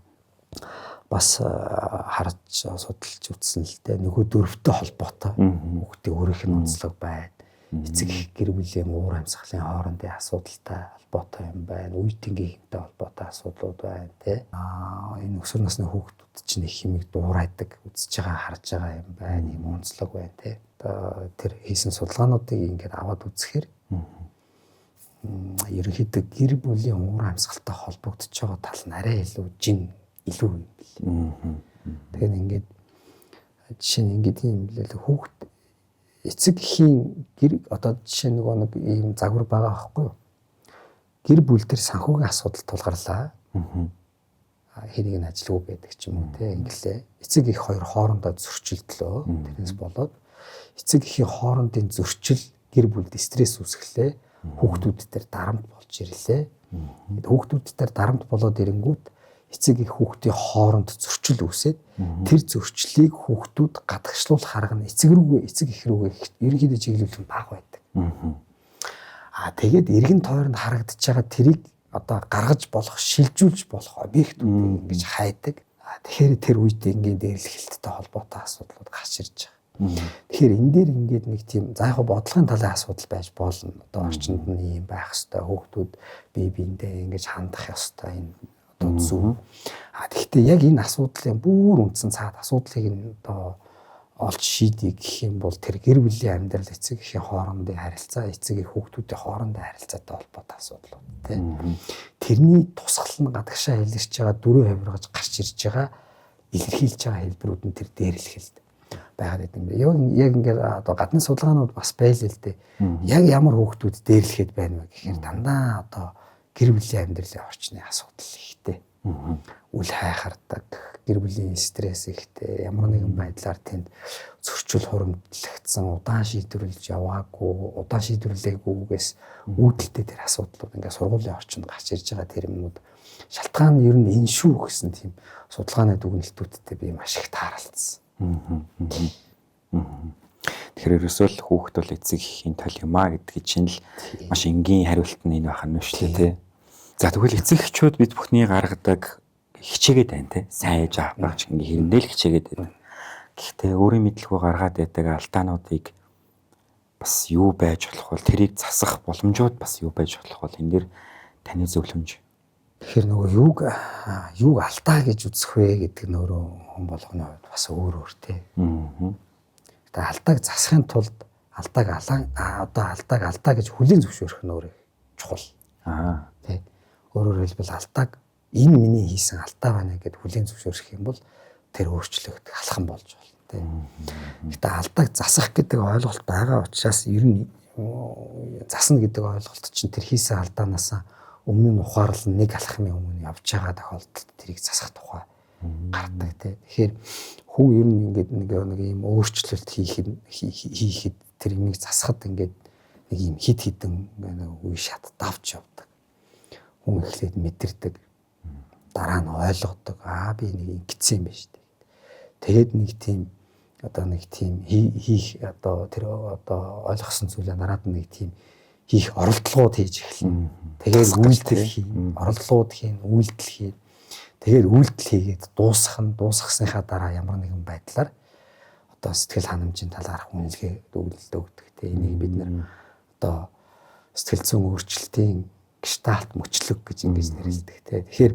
Бас харж судалж үзсэн л дээ. Нөгөө дөрвтэй холбоотой хүүхдийн өөрийнх нь онцлог байна. Эцэг их гэр бүлийн уур амьсгалын хоорондын асуудалтай холбоотой юм байна. Үе тэнгийн хэмтэй холбоотой асуудлууд байна тий. Энэ өсвөр насны хүүхдүүд чинь их хэмиг дуурайдаг, үзэж байгаа, харж байгаа юм байна. Ийм онцлог байна тий. Одоо тэр хийсэн судалгаануудыг ингээд аваад үзэхээр ерөнхийдөө гэр бүлийн уур амьсгалтай холбогдож байгаа тал нь арай илүү жин илүү юм бэл. Тэгэхээр ингээд жишээ нь ингээд юм лээ хүүхд эцэг эхийн гэр одоо жишээ нөгөө нэг ийм загвар байгаа байхгүй юу? Гэр бүл төр санхүүгийн асуудал тулгарлаа. Хэнийг нь ажилгүй байдаг ч юм уу те ингэлээ. Эцэг их хоёр хоорондоо зөрчилдлөө. Тэрнээс болоод эцэг эхийн хоорондын зөрчил гэр бүлд стресс үүсгэлээ. Хүүхдүүд дээр дарамт болж ирлээ. Хүүхдүүд дээр дарамт болоод ирэнгүүт эцэг их хүүхдийн хооронд зөрчил үүсээд тэр зөрчлийг хүүхдүүд гадагшлуулах арга нь эцэг их рүүгээ ерөнхийдөө чиглүүлэх нь бага байдаг. Тэгээд эргэн тойронд харагдаж байгаа тэрийг одоо гаргаж болох, шилжүүлж болох объектууд ингэж хайдаг. Тэгэхээр тэр үед ингээд дээрлэхэлттэй холбоотой асуудлууд гарч ирж байгаа. Тэгэхээр энэ дээр ингээд нэг тийм за яг бодлогын талын асуудал байж болно. Одоо орчинд нь юм байх хэвээр хүүхдүүд бие биендээ ингэж хандах ёстой энэ одоо зөв. Тэгэхдээ яг энэ асуудлын бүр үндсэн цаад асуудлыг нь одоо олж шийдэх гэх юм бол тэр гэр бүлийн амьдрал эцэг эхийн хоорондын харилцаа, эцэг их хүүхдүүдийн хоорондын харилцаатай холбоотой асуудлууд тийм. Тэрний тусгал нь гадагшаа илэрч байгаа дөрөв хавиргаж гарч ирж байгаа илэрхийлж байгаа хэлбэрүүд нь тэр дээрлэхэлт байгаад байдаг юм. Яг ингээд одоо гадны судалгаанууд бас байл л дээ. Яг ямар хүүхдүүд дээрлэхэд байна вэ гэхээр дандаа одоо гэр бүлийн амьдралын орчны асуудал ихтэй. Үл хайхардаг, гэр бүлийн стресс ихтэй, ямар нэгэн байдлаар тэнд зөрчил хуримтлагдсан, удаан шийдвэрлэж яваагүй, удаан шийдвэрлээгүйгээс үүдэлтэй тэр асуудлууд ингээд сургуулийн орчинд гарч ирж байгаа тэр юмнууд шалтгаан нь ер нь энэ шүү гэсэн тийм судалгааны дүгнэлтүүдтэй би маш их таарлцсан.
Тэгэхээр ерөөсөө л хүүхд бол эцэг эхийн тал юм а гэдгийг чинь л маш энгийн хариулт нь энэ байх нь шүү дээ тий. За тэгвэл эцэг эхчүүд бид бүхний гаргадаг хичээгээд байна те. Сайн ээж аав багч ингээ хэрэндээ л хичээгээд байна. Гэхдээ өөрийн мэдлэгөө гаргаад байдаг алдаануудыг бас юу байж болох вэ? Тэрийг засах боломжууд бас юу байж болох вэ? Энэ дэр таны зөвлөмж.
Тэгэхээр нөгөө юуг алдаа гэж үзэх вэ гэдэг нь өөрөө хүн болгоны хувьд бас өөр те. Тэгээд алдааг засахын тулд алдааг алдаа гэж хүлээн зөвшөөрөх нь өөрөө чухал. Тэ. Өөрөөр хэлбэл алдааг энэ миний хийсэн алдаа байна гэдээ хүлээн зөвшөөрөх юм бол тэр өөрчлөгдөх алхам болж болно тийм. Гэтэ алдааг засах гэдэг ойлголт байгаа учраас ер нь засна гэдэг ойлголт чинь тэр хийсэн алдаанаас өмнө нь ухаарлан нэг алхмын өмнө явж байгаа тохиолдолд тэрийг засах тухай гардаг тийм. Тэгэхээр хүн ер нь ингээд нэг юм өөрчлөлт хийхэд тэр юмыг засахад ингээд нэг юм хид хідэн үе шат давж явдаг. Хүн эхлээд мэдэрдэг. Дараа нь ойлгодог. Би нэг ингэсэн юм байна шүү дээ. Тэгээд нэг тийм хийх тэр ойлгосон зүйлээ дараад нэг тийм хийх оролдлогууд хийж эхэлнэ. Тэгээд үйлдэл хийн, оролдлогууд хийн, үйлдэл хийн. Тэгээд үйлдэл хийгээд дуусгасныхаа дараа ямар нэгэн байдлаар одоо сэтгэл ханамжийн талаарх үнэлгээ өгдөг. Тэгээд энийг бид нэр одоо сэтгэл зүйн өөрчлөлтийн гештальт мөчлөг гэж ингэж нэрлэдэг. Тэгэхээр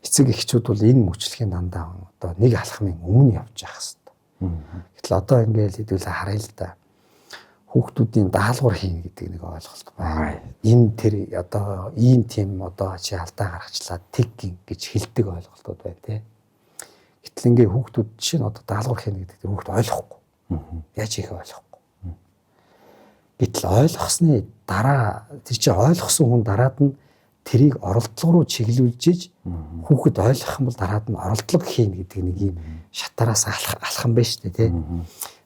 эцэг эхчүүд бол энэ мөчлөгийн дандаа одоо нэг алхмын өмнө явж явах хэрэгтэй. Гэтэл одоо ингээл хэдүүлээ харъя л да. Хүүхдүүдийн даалгавар хийнэ гэдэг нэг ойлголт байна. Энэ тэр одоо ийм тийм одоо чи алдаа гаргачлаа тэг гэж хэлдэг ойлголтууд байна тий. Гэтэл ингээ хүүхдүүд жишээ нь одоо даалгавар хийнэ гэдэг тэр хүүхд ойлгохгүй. Яаж хийх ойлгохгүй. Гэтэл ойлгосны дараа тэр чи ойлгосон хүн дараад нь тэрийг оролдлого руу чиглүүлж иж хүүхэд ойлгох юм бол дараад нь оролдлого хийнэ гэдэг нэг юм шатараас алхам байна шүү дээ тий.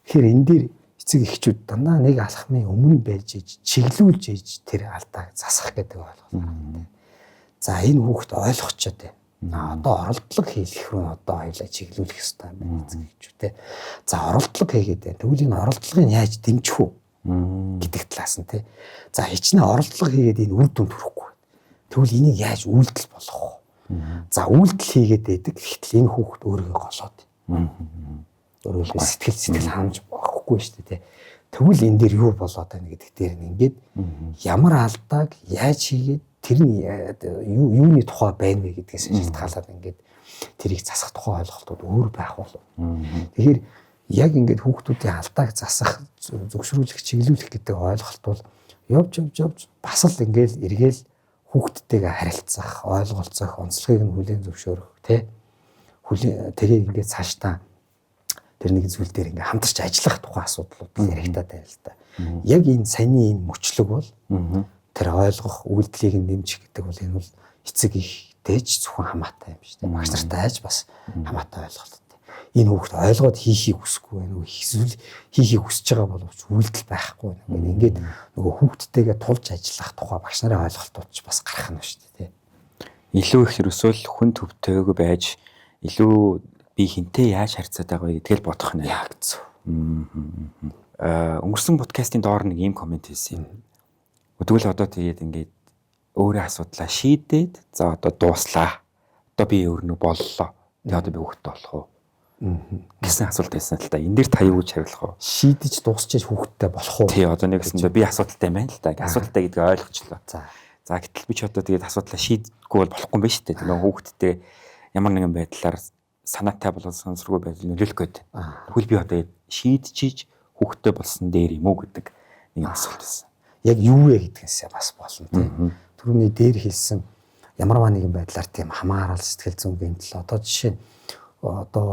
Тэгэхээр энэ дээр эцэг эхчүүд дандаа нэг алхмын өмнө байж иж чиглүүлж иж тэр алдааг засах гэдэг ойлголт байна. За энэ хүүхэд ойлгочоод байна. Одоо оролдлого хийх рүү одоо хоёлаа чиглүүлэх ёстой юм байна эцэг эхчүүд тий. За оролдлого хийгээд байна. Тэгвэл энэ оролдлогыг яаж дэмжих вэ гэдэг талаас нь тий. За хичнээн оролдлого хийгээд энэ үр дүнд хүрэхгүй. Тэгвэл энийг яаж үйлдэл болгох вэ? За үйлдэл хийгээд байдаг. Гэтэл энэ хүүхэд өөрийгөө голоод. Өөрөөр сэтгэл ханаж болохгүй шүү дээ. Тэгвэл энэ дээр юу болоод байна гэдэг дээр нь ингээд ямар алдааг яаж хийгээд тэрний юуны тухай байна вэ гэдгээс шалтгаалаад ингээд тэрийг засах тухай ойлголтууд өөр байх болов. Тэгэхээр яг ингээд хүүхдүүдийн алдааг засах, зөвшөөрүүлэх, чиглүүлэх гэдэг ойлголт бол явж бас л ингээд эргээл хүүхдтэйгээ харилцах, ойлголцох, онцлогийг нь хүлээн зөвшөөрөх тий. Тэгээд ингээд цаашдаа тэр нэг зүйл дээр ингээ хамтарч ажиллах тухай асуудлууд яригадаад байна л да. Яг энэ саяны энэ мөчлөг бол тэр ойлгох, үйлдэлийг нь нэмжих гэдэг бол энэ бол эцэг ихтэй ч зөвхөн хамаатай юм шүү дээ. Багш нартай айж бас хамаатай ойлголттой. Энэ хүүхд ойлгоод хийхийг хүсэхгүй байна уу? Эсвэл хийхийг хүсэж байгаа боловч үйлдэл байхгүй байна. Ингээд нөгөө хүүхдтэйгээ тулж ажиллах тухай багш нарын ойлголтууд ч бас гарах нь шүү дээ.
илүү их ерөөсөөл хүн төвтэйг байж илүү би хинтээ яаж харьцаад байгаа вэ гэдгээл бодох нь
яг зөв.
Өнгөрсөн подкастын доор нэг ийм комент хийсэн юм. Тэгвэл одоо тэгээд ингээд өөрөө асуудлаа шийдээд за одоо дууслаа. Одоо би өөрөө боллоо. Тэгээд одоо би хүүхдтэй болох уу? Гэсэн асуулт байсан л та. Энд дээр та юу гэж хариулах вэ?
Шийдэж дуусчиж хүүхдтэй болох уу?
Тий, одоо нэгсэндээ би асуудалтай юм байна л та. Асуудалтай гэдгийг ойлгочлоо.
За
гэтэл би ч одоо тэгээд асуудлаа шийдэхгүй бол болохгүй юм байна шүү дээ. Тэгээд хүүхдтэй ямар нэгэн байдлаар санаатай болон сонсоргүй байдал нөлөөлөх гээд. Тэгвэл би одоо шийдчихийж хүүхдтэй болсон дээр юм уу гэдэг нэг асуулт байсан.
Яг юу вэ гэдгээс бас болно тийм. Түрүүний дээр хэлсэн ямарваа нэгэн байдлаар тийм хамаарал сэтгэл зүйн гэмтэл одоо жишээ нь одоо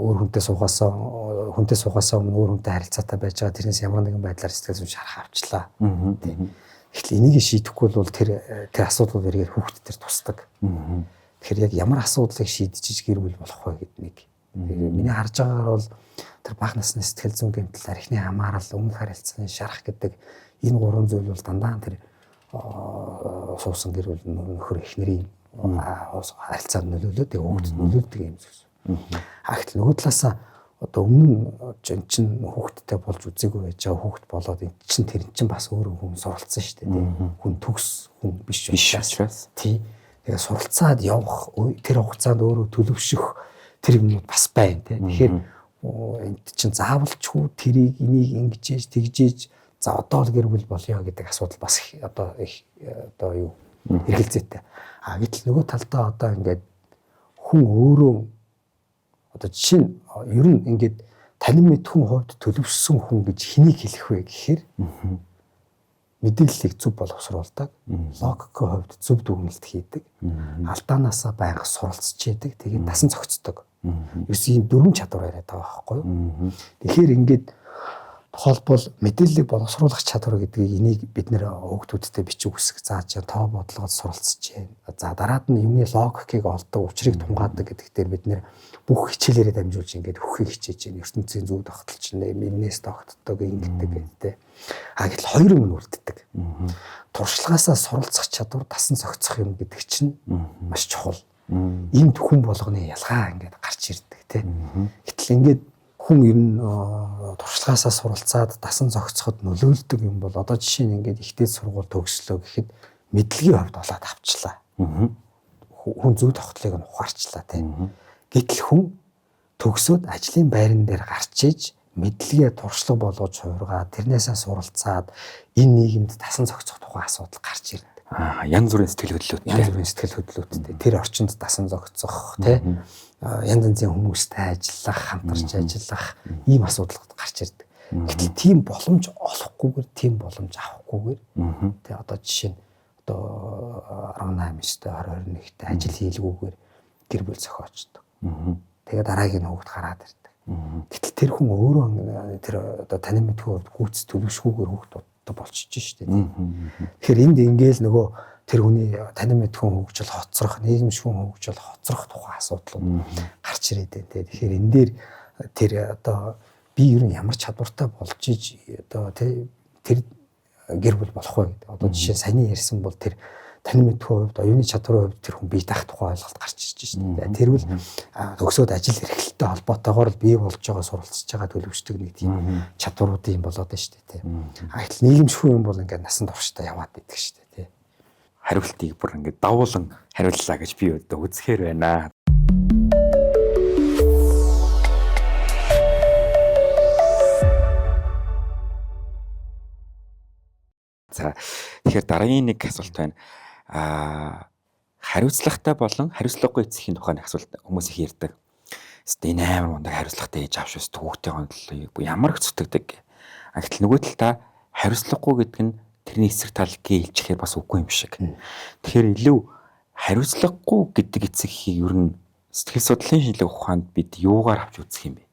өөр хүнтэй суугасаа өмнө өөр хүнтэй харилцаатай байж байгаа тэрнээс ямар нэгэн байдлаар сэтгэл зүйн шарах авчлаа. Тийм. Эхлээ энийг шийдэхгүй бол тэр асуудал эргээд хүүхдэд төр тусдаг. Тэгэхээр яг ямар асуудлыг шийдэж гэр бүл болох вэ гэдэг нэг. Миний харж байгаагаар бол тэр бага насны сэтгэл зүйн гэмтэл, архины хамаарал, өмнөх харилцааны шарах гэдэг энэ гурван зүйл бол дандаа тэр суусан гэр бүл нөхөр эхнэрийн харилцаанд нөлөөлөд хүүхдэд нөлөөлдөг юм зүйл. Хагт нөгөө талаасаа одоо өмнө чинь хүүхдтэй болж үзээгүй байж байгаа хүүхд болоод эн чинь тэр чинь бас өөрөө хүн суралцсан шүү дээ тийм. Хүн төгс хүн биш учраас тий. Тэгээ суралцаад явах тэр хугацаанд өөрөө төлөвшөх тэр юмуд бас байна тийм. Тэгэхээр энд чинь заавалчгүй тэрийг энийг ингэж тэгжээж за одоо л гэр бүл болёо гэдэг асуудал бас одоо юу хэрэгэлзээтэй. Гэтэл нөгөө талдаа одоо ингээд хүн өөрөө одоо жишээ нь ер нь ингээд танин мэдхүн хувьд төлөвшсөн хүн гэж хэнийг хэлэх вэ гэхээр мэдээллийг зөв боловсруулдаг, логикийн хувьд зөв дүгнэлт хийдэг, алдаанаасаа байнга суралцж яадаг, тэгээд дасан зохицдог. Ерөөс ийм дөрвөн чадвар яриад байгаа байхгүй юу? Тэгэхээр ингээд тухайлбал мэдээллийг боловсруулах чадвар гэдгийг энийг бид нэр хүүхдүүдтэй бичих үсэг зааж, тоо бодлогод суралцж байна. За дараад нь юмны логикийг олдог, учрыг тунгаадаг гэдэг дээр бид нэр бүх хичээлээрээ дамжуулж ингээд хөхийг хичээж байна. ертөнцийн зөв тогтолч нэ миннээс тогтдог ингэдэг гэдэг. Гэтэл хоёр юм үлддэг. Туршлагаасаа суралцах чадвар, дасан зохицох юм гэдэг чинь маш чухал. Энд хүн болгоны ялгаа ингээд гарч ирдэг тийм. Гэтэл ингээд хүн ер нь туршлагаасаа суралцаад дасан зохицоход нөлөөлдөг юм бол одоо жишээ нь ингээд ихтэй сургууль төгслөө гэхэд мэдлэгийн хувьд болоод авчлаа. Хүн зөв тогтлыг нь ухаарчлаа тийм. Гэтэл хүн төгсөөд ажлын байран дээр гарч иж мэдлэгээ туршлага болгож хувиргаад тэрнээсээ суралцаад энэ нийгэмд дасан зохицох тухай асуудал гарч ирдэг.
Янз бүрийн сэтгэл
хөдлөлттэй. Тэр орчинд дасан зохицох тийм янз янзын хүмүүстэй ажиллах, хамтарч ажиллах ийм асуудал гарч ирдэг. Гэтэл тийм боломж олохгүйгээр, тийм боломж авахгүйгээр тий одоо жишээ нь одоо 18-т 21-т ажил хийлгүүгээр гэр бүл зохиочдөг. Тэгээ дараагийн хүүхд гараад ирдэг. Гэтэл тэр хүн өөрөө тэр одоо танин мэдхүү хувьд гүйц төлөвшгүйгээр хүүхд болчихж шүү дээ. Тэгэхээр энд ингээл нөгөө тэр хүний танин мэдхүүн хөгжил хоцрох, нийгэмшгүүн хөгжил хоцрох тухай асуудлууд гарч ирээд байна. Тэгэхээр энэ дээр тэр одоо би ер нь ямар чадвартай болж иж одоо тэр гэр бүл болох вэ гэдэг. Одоо жишээ саяны ярьсан бол тэр танин мэдхүүн хувьд, оюуны чадварын хувьд тэр хүн бие даах тухай ойлголт гарч ирж байна шүү дээ. Тэрвэл төгсөөд ажил эрхлэлтэй холбоотойгоор бий болж байгаа, суралцж байгаа төлөвшдөг нэг тийм чадваруудын юм болоод байна шүү дээ. Гэтэл нийгэмшгүй юм бол ингээд насан туршдаа яваад идэх шүү дээ.
Хариултыг бүр ингээд давуулан хариуллаа гэж би одоо үзэхээр байна. За тэгэхээр дараагийн нэг асуулт байна. Хариуцлагатай болон хариуцлагагүй эцгийн тухайн асуулт хүмүүс их ярьдаг. Энэ амар мундаг хариуцлагатай ээж авч өс хүүхдээ гонлоо ямар их зүтгэдэг. Гэтэл нөгөө талдаа хариуцлагагүй гэдэг нь тэрний эсрэг тал гээйлжихээр бас үгүй юм шиг. Тэгэхээр илүү хариуцлагагүй гэдэг эцгийг ер нь сэтгэл судлалын шинжилгээ ухаанд бид юугаар авч үзэх юм бэ?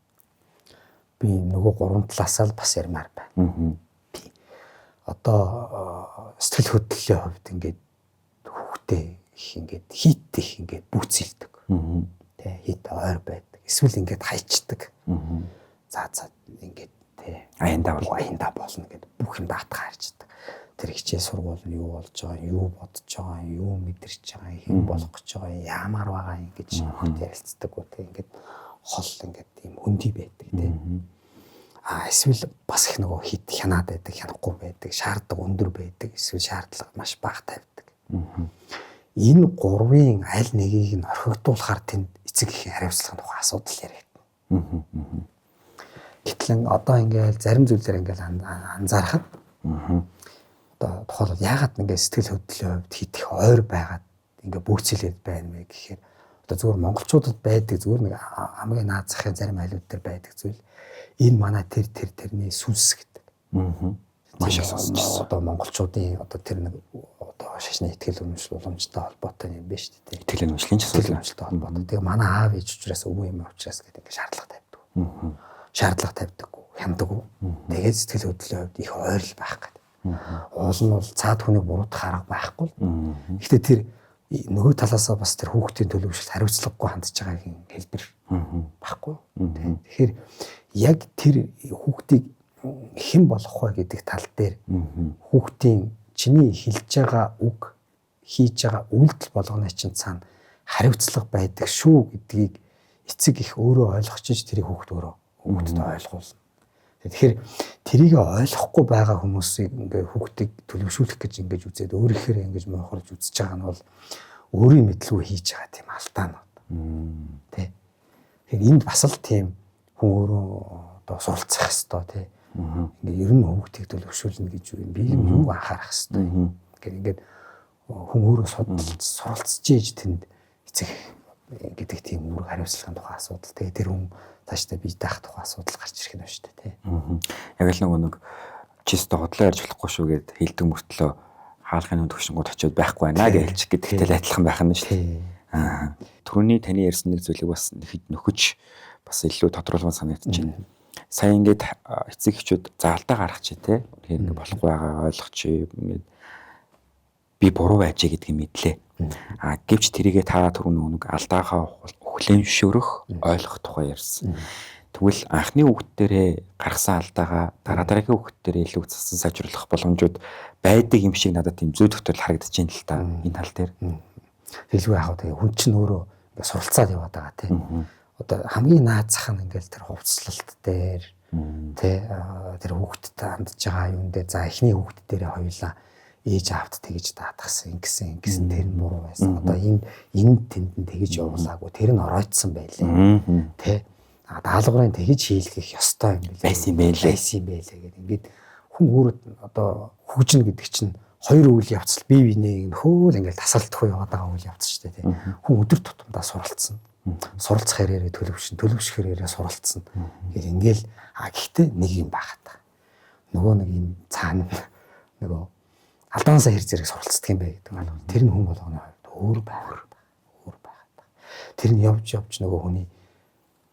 Би нөгөө гурван талаасаа л бас ярмаар байна. Би одоо сэтгэл хөдлөлийн хувьд ингээд хүүхдээ их ингээд хийттэй их ингээд бүцэлдэг. Тэ хийт ойр байдаг. Эсвэл ингээд хайчдаг. За ингээд тэ аяндаа болно гэдэг бүх юм даатгаа харьцдаг. тэр хичээл сургууль нь юу болж байгаа, юу бодож байгаа, юу мэдэрч байгаа, хэн болох гэж байгаа, яамаар байгаа ингэж хот ярилцдаг уу те ингээд хол ингээд тийм хөндөй байдаг те. Эсвэл бас их нөгөө хит хянаад байдаг, хянахгүй байдаг, шаарддаг өндөр байдаг, эсвэл шаардлага маш бага тавьдаг. Энэ гурвын аль нэгийг нь орхигдуулахаар тэнд эцэг эхийн хариуцлагын тухай асуудал яригдана. Гэтэл одоо ингээл зарим зүйлээр ингээл анзаархад одоо тухайлбал яагаад ингээд сэтгэл хөдлөлийн хувьд хит их ойр байгаад ингээд бөөцөлөд байна вэ гэхээр одоо зүгээр монголчуудад байдаг зүгээр нэг хамгийн наад захын зарим айлууд дээр байдаг зүйл энэ манай тэрний сүнс гэдэг. Маш их сонсчихсон. Одоо монголчуудын одоо тэр нэг одоо шашны ихтгэл үнэмшил уламжтай холбоотой юм биш үү?
Ихтгэл үнэмшлийн
асуудалтай холбоотой. Тэгээ манай аав ээж учраас өвөө юм учраас гэдэг ингээд шаардлага тавьдаг. Шаардлага тавьдаггүй, хямдаггүй. Тэгээд сэтгэл хөдлөлийн хувьд их ойрол байх гэдэг. Уул нь бол цаад хүнийг буруутгах арга байхгүй. Гэхдээ тэр нөгөө талаасаа бас тэр хүүхдийн төлөвшөлт хариуцлагагүй хандж байгаагийн хэлбэр байхгүй. Тэгэхээр яг тэр хүүхдийг хэн болох вэ гэдэг тал дээр хүүхдийн чиний хэлж байгаа үг, хийж байгаа үйлдэл болгоны чинь цаана хариуцлага байдаг шүү гэдгийг эцэг их өөрөө ойлгочиж тэрийг хүүхдэд ойлгуулна. Тэгэхээр тэрийг ойлгохгүй байгаа хүмүүсийг ингээ хүүхдийг төлөвшүүлэх гэж ингэж үзээд өөрөөхөө ингэж моохорж үзэж байгаа нь бол өөрийн мэдлгүй хийж байгаа тийм алдаанууд. Тэ. Тэгэхээр энд бас л тийм хүн өөрөө одоо суралцах хэвээр тий. Ингээ ер нь хүүхдийг төлөвшүүлнэ гэж юу юм би юу анхаарах хэвээр. Ингээд хүн өөрөө суралцж ийж тэнд эцэг гэдэг тийм үүрэг хариуцлагын тухай асуудал. Тэгээ тэр хүн тааштай бие даах тухай асуудал гарч ирэх нь шүү дээ тий.
Яг л нэг чисто хотлоо ярьж болохгүй шүү гэд хэлдэг мөртлөө хаалхын үнд төвшингууд очиод байхгүй байна гэж хэлчих гэдэгтэй адилхан байх нь шүү дээ. Түрүүний таны ярьсан нэг зүйлийг бас нөхөж бас илүү тодруулан санагдчихэв. Сая ингээд эцэг эхчүүд заалтаа гаргах чи тий. Тэгэхээр ингээд болохгүй байгаа ойлгох чи ингээд би буруу байжээ гэдгийг мэдлээ. Гэвч тэрийгэ та түрүүн нэг алдаагаа хүлээмжшөөрөх ойлгох тухай ярьсан. Тэгвэл анхны үгт дээрээ гаргасан алдаагаа дараагийн үгт дээрээ илүү зассан сайжруулах боломжууд байдаг юм шиг надад тийм зүй төгтөл харагдаж байна л та энэ тал дээр.
Хэлгүй яах вэ? Хүн чинь өөрөө ингээд суралцаад яваад байгаа тий. Одоо хамгийн наад зах нь ингээл тэр хувцлалт дээр тий тэр хүүхдэд хандж байгаа юм дээр за эхний хүүхд дээрээ хоёулаа ээж аавд тэгж даатгсан ингэсэн тэр нь буруу байсан. Одоо энэ тэнд нь тэгж явуулаагүй тэр нь оройтсан байлээ. Тий даалгаврын тэгж хийлгэх ёстой юм байсан байлээ гэдэг. Ингээд хүн өөрөө одоо хөгжин гэдэг чинь хоёр үйл явц бие биенээ хөөл ингээл тасалдахгүй яваад байгаа үйл явц шүү дээ. Хүн өдөр тутамдаа суралцсан. Суралцах хэрэгээр төлөвшөх хэрэгээр суралцсан. Тэгэхээр ингээл гэхдээ нэг юм багтаа. Нөгөө нэг юм цаана нөгөө алдаансаа хэр зэрэг суралцдаг юм бэ гэдэг нь. Тэр нь хүн болгоны хувьд өөр байгаад. Тэр нь явж нөгөө хүний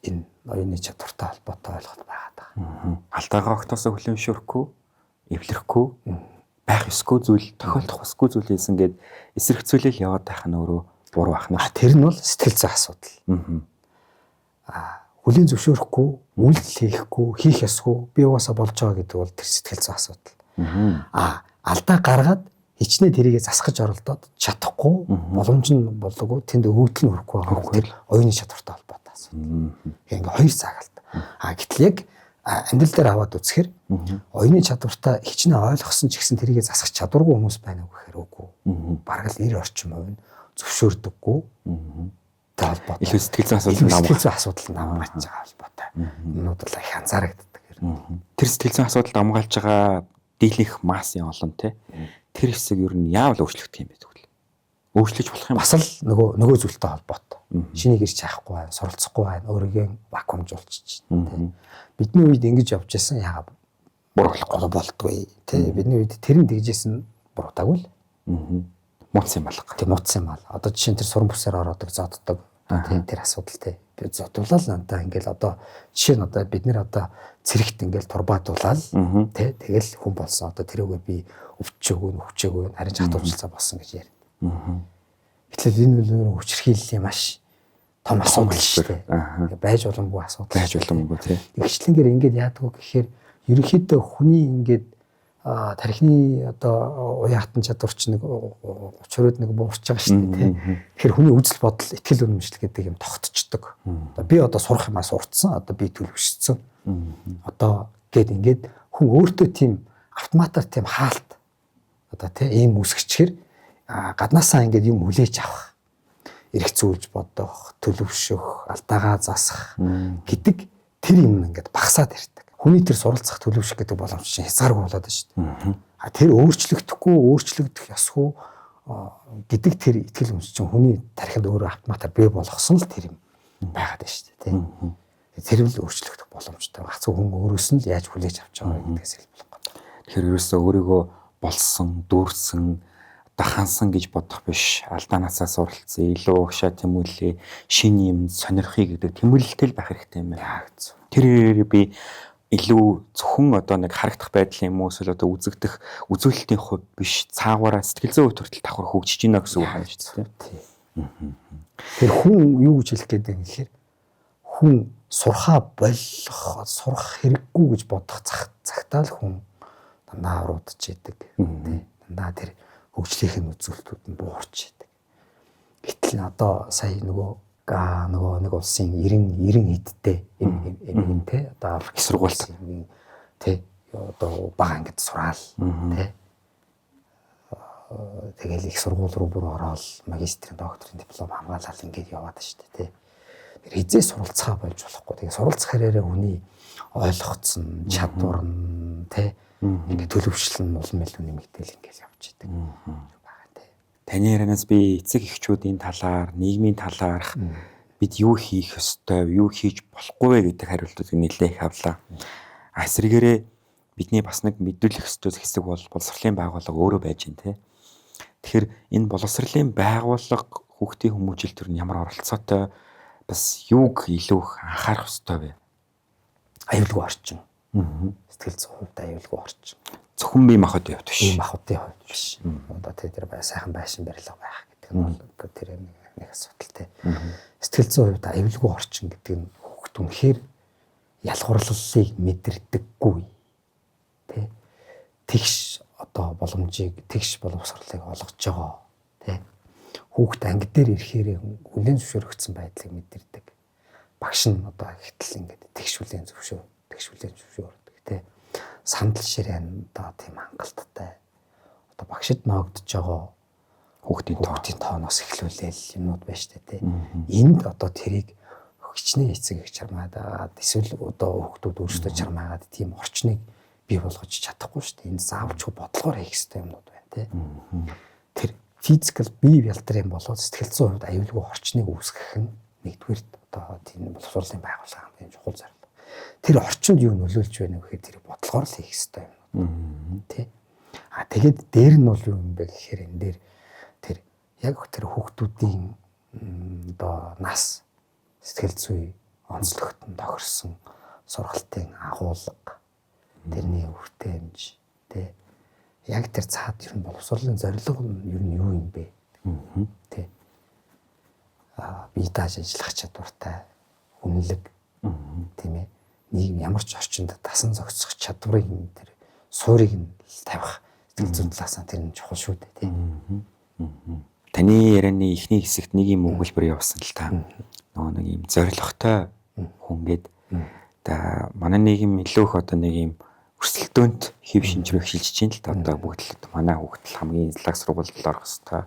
энэ оюуны чадвартай холбоотой ойлгоход байгаа.
Алдаагаа огтосоо хүлээмжшөөрөхгүй, эвлэрэхгүй, байх ёсгүй зүйл, тохиолдох ёсгүй зүйл хийсэн гээд эсэргцүүлэл яваад байх нь өөрөө буруу ахна.
Тэр нь бол сэтгэл зүйн асуудал. Хүлийн зөвшөөрөхгүй, үйлдэл хийхгүй, хийх ёсгүй, би угаасаа болж байгаа гэдэг бол тэр сэтгэл зүйн асуудал. Алдаа гаргаад хичнээн тэрийгэ засгаж оролдоод чадахгүй, боломж нь болоогүй, тэнд өвөгдөл нь хүрэхгүй байгаа. Тэр оюуны чадвартай холбоотой асуудал. Ингээ хоёр цагаалт. Гэтэл яг амьдрал дээр аваад үзэхээр оюуны чадвартай хичнээн ойлгосон ч гэсэн тэрийгэ засах чадваргүй хүмүүс байна уу гэхээр үгүй. Бараг л 90% нь зөвшөөрдөггүй. Талбарт.
Илүү сэтгэл зүйн
асуудал намгаалж байгаа холбоотой. Юмнууд л их анзаарагддаг.
Тэр сэтгэл зүйн асуудалд хамгаалж байгаа дийлэнх массын олон тий. Тэр хэсэг ер нь яавал өөрчлөгдөх юм бэ тэгвэл? Өөрчлөж болох юм.
Бас л нөгөө зүйлтэй холбоотой. Шинийг ирж яахгүй байх, суралцахгүй байх, өөрийгөө вакуумжуулчих тий. Бидний үед ингэж явж байсан яагаад буруулахгүй болтгүй тий. Бидний үед тэр нь тэгжсэн буруутаагүй л.
Муц юм балга.
Тийм муц юм аа. Одоо жишээ нь тэр суран бүсээр ороодаг, зодддаг. Тийм тэр асуудал тий. Би зодуулаад надаа ингээл одоо жишээ нь одоо бид нэр одоо цэрэгт ингээл турбаадуулаад тий. Тэгэл хүн болсон. Одоо тэрүүгээр би өвчөөгөө харин хатуурчлаа болсон гэж ярина. Гэтэл энэ бол хүчрхийллийн маш том асуудал шүү дээ. Ингээ байж боломгүй асуудал.
Байж боломгүй тий.
Игчлэнгээр ингээд яадаг вэ гэхээр ерөнхийдөө хүний ингээд тархины одоо уян хатан чадварч нэг 30-д нэг буурч байгаа шүү дээ тий. Тэгэхээр хүний үзэл бодол, итгэл үнэмшил гэдэг юм тогтцдог. Би одоо сурах юмаа сурцсан, одоо би төлөвшсөн. Одоо ингээд хүн өөртөө тийм автоматар тийм хаалт одоо тий ийм үсгчээр гаднаасаа ингээд юм хүлээж авах, эргэцүүлж бодох, төлөвшөх, алдаагаа засах гэдэг тэр юм ингээд багасаад ирдэг. Хүний тэр суралцах төлөвшөх гэдэг боломж чинь хязгааргүй болоод байна шүү дээ. Тэр өөрчлөгдөх ёсгүй гэдэг тэр итгэл үнэмшил чинь хүний тархинд өөрөө автоматар бий болгосон л тэр юм байгаад байна шүү дээ. Тэр л өөрчлөгдөх боломжтой. Гацгүй хүн өөрөөс нь л яаж хүлээж авч байгаа гэдгээс хэлбэл гоо. Тэгэхээр
ерөөсөө өөрийгөө болсон, дүүрсэн, одоо хансан гэж бодох биш. Алдаанасаа суралцсан, илүү угшаа тэмүүлээ, шинэ юм сонирхъя гэдэг тэмүүлэлтэй байх хэрэгтэй юм байна. Тэр би илүү зөвхөн одоо нэг харагдах байдал юм уу эсвэл одоо үзэгдэх үзүүлэлтийн хувь биш, цаагаараа сэтгэл зүйн хувьд хүртэл давхар хөгжиж гинэ гэсэн үг байна шүү дээ.
Тэр хүн юу гэж хэлэх гээд байна гэхээр хүн сурах хэрэггүй гэж бодох цагтаа л хүн дандаа уруудж идэг. Дандаа тэр хөгжлийнх нь үзүүлэлтүүд нь буурч идэг. Гэтэл одоо сая нөгөө нэг улсын 90 хэдтэй юм те одоо их сургуульд те одоо бага ангид сураал те тэгэл их сургууль руу бүр ороод магистрийн докторийн диплом хамгаалал ингээд яваад штэ те хизээ суралцгаа болж болохгүй тэгээ суралцах хэрээрээ хүний ойлгоцсон чадвар нь те ингээд төлөвшил нь улам илүү нэмэгдээл ингээд явж идэг.
Таны ярианаас би эцэг эхчүүдийн талаар, нийгмийн талаарх бид юу хийх ёстой, юу хийж болохгүй вэ гэдэг хариултуудыг нэлээд их авлаа. Эсвэргээрээ бидний бас нэг мэдүүлэх ёстой хэсэг бол боловсролын байгууллага өөрөө байж гин тэ. Тэгэхээр энэ боловсролын байгууллага хүүхдийн хүмүүжил төр нь ямар оролцоотой бас юуг илүү их анхаарах ёстой вэ? Аюулгүй орчин. Сэтгэл зүйн хувьд аюулгүй орчин. Зөвхөн бие махбодын хувьд биш. Бие махбодын хувьд биш. Одоо тэр сайхан байшин барилга байх гэдэг нь бол тэр нэг асуудалтай. Сэтгэл зүйн хувьд аюулгүй орчин гэдэг нь хүүхд үнэхээр ялгуурлалыг мэдэрдэггүй. Тэ? Тэгш одоо боломжийг, тэгш боловсролыг олгож байгаа. Тэ? Хүүхд анги дээр ирэхээр хүлээн зөвшөөрөгдсөн байдлыг мэдэрдэг. Багш нь одоо ихтэл ингээд тэгш хүлээн зөвшөөрдөг. Тэ? Сандал ширээн одоо тийм хангалттай. Одоо багшид ноогдож байгаа хүүхдийн тооноос эхлүүлээл юмнууд байна шүү дээ. Энд одоо тэрийг хичнээн эцэг их чармаагаад эсвэл одоо хүүхдүүд өөрсдөө чармаагаад тийм орчныг бий болгож чадахгүй шүү дээ. Энд заавч бодлогоор хийх хэрэгтэй юмнууд байна тий. Тэр физикал бие бялдрын болоод сэтгэл зүйн хувьд аюулгүй орчныг үүсгэх нь нэгдүгээр одоо тийм боловсролын байгууллага хамгийн чухал зорилго. Тэр орчинд юу нөлөөлж байна вэ гэхээр тэр бодлогоор л хийх хэрэгтэй юм тий. Тэгээд дээр нь бол юу юм бэ гэхээр энэ дээр тэр яг тэр хүүхдүүдийн одоо нас сэтгэл зүй онцлогтон тохирсон сургалтын агуулга тэрний хүртээмж тий яг тэр цаад ер нь боловсролын зорилго нь ер нь юу юм бэ тий бие дааж ажиллах чадвартай үнэлэг тийм ээ нийгэм ямар ч орчинд дасан зохицох чадварыг тэр суурийг нь тавих сэтгэл зүйн талаас нь тэр нь чухал шүү дээ тий. Таны ярианы эхний хэсэгт нэг юм өгүүлбэр явуулсан л та. Нөгөө нэг юм зоригтой хүн гээд манай нийгэм илүү их одоо нэг юм өрсөлдөөнт хэв шинж рүү эхэлж чинь л та одоо бүгд л манай хүүхд л хамгийн лаг сургуульд орох хэвээр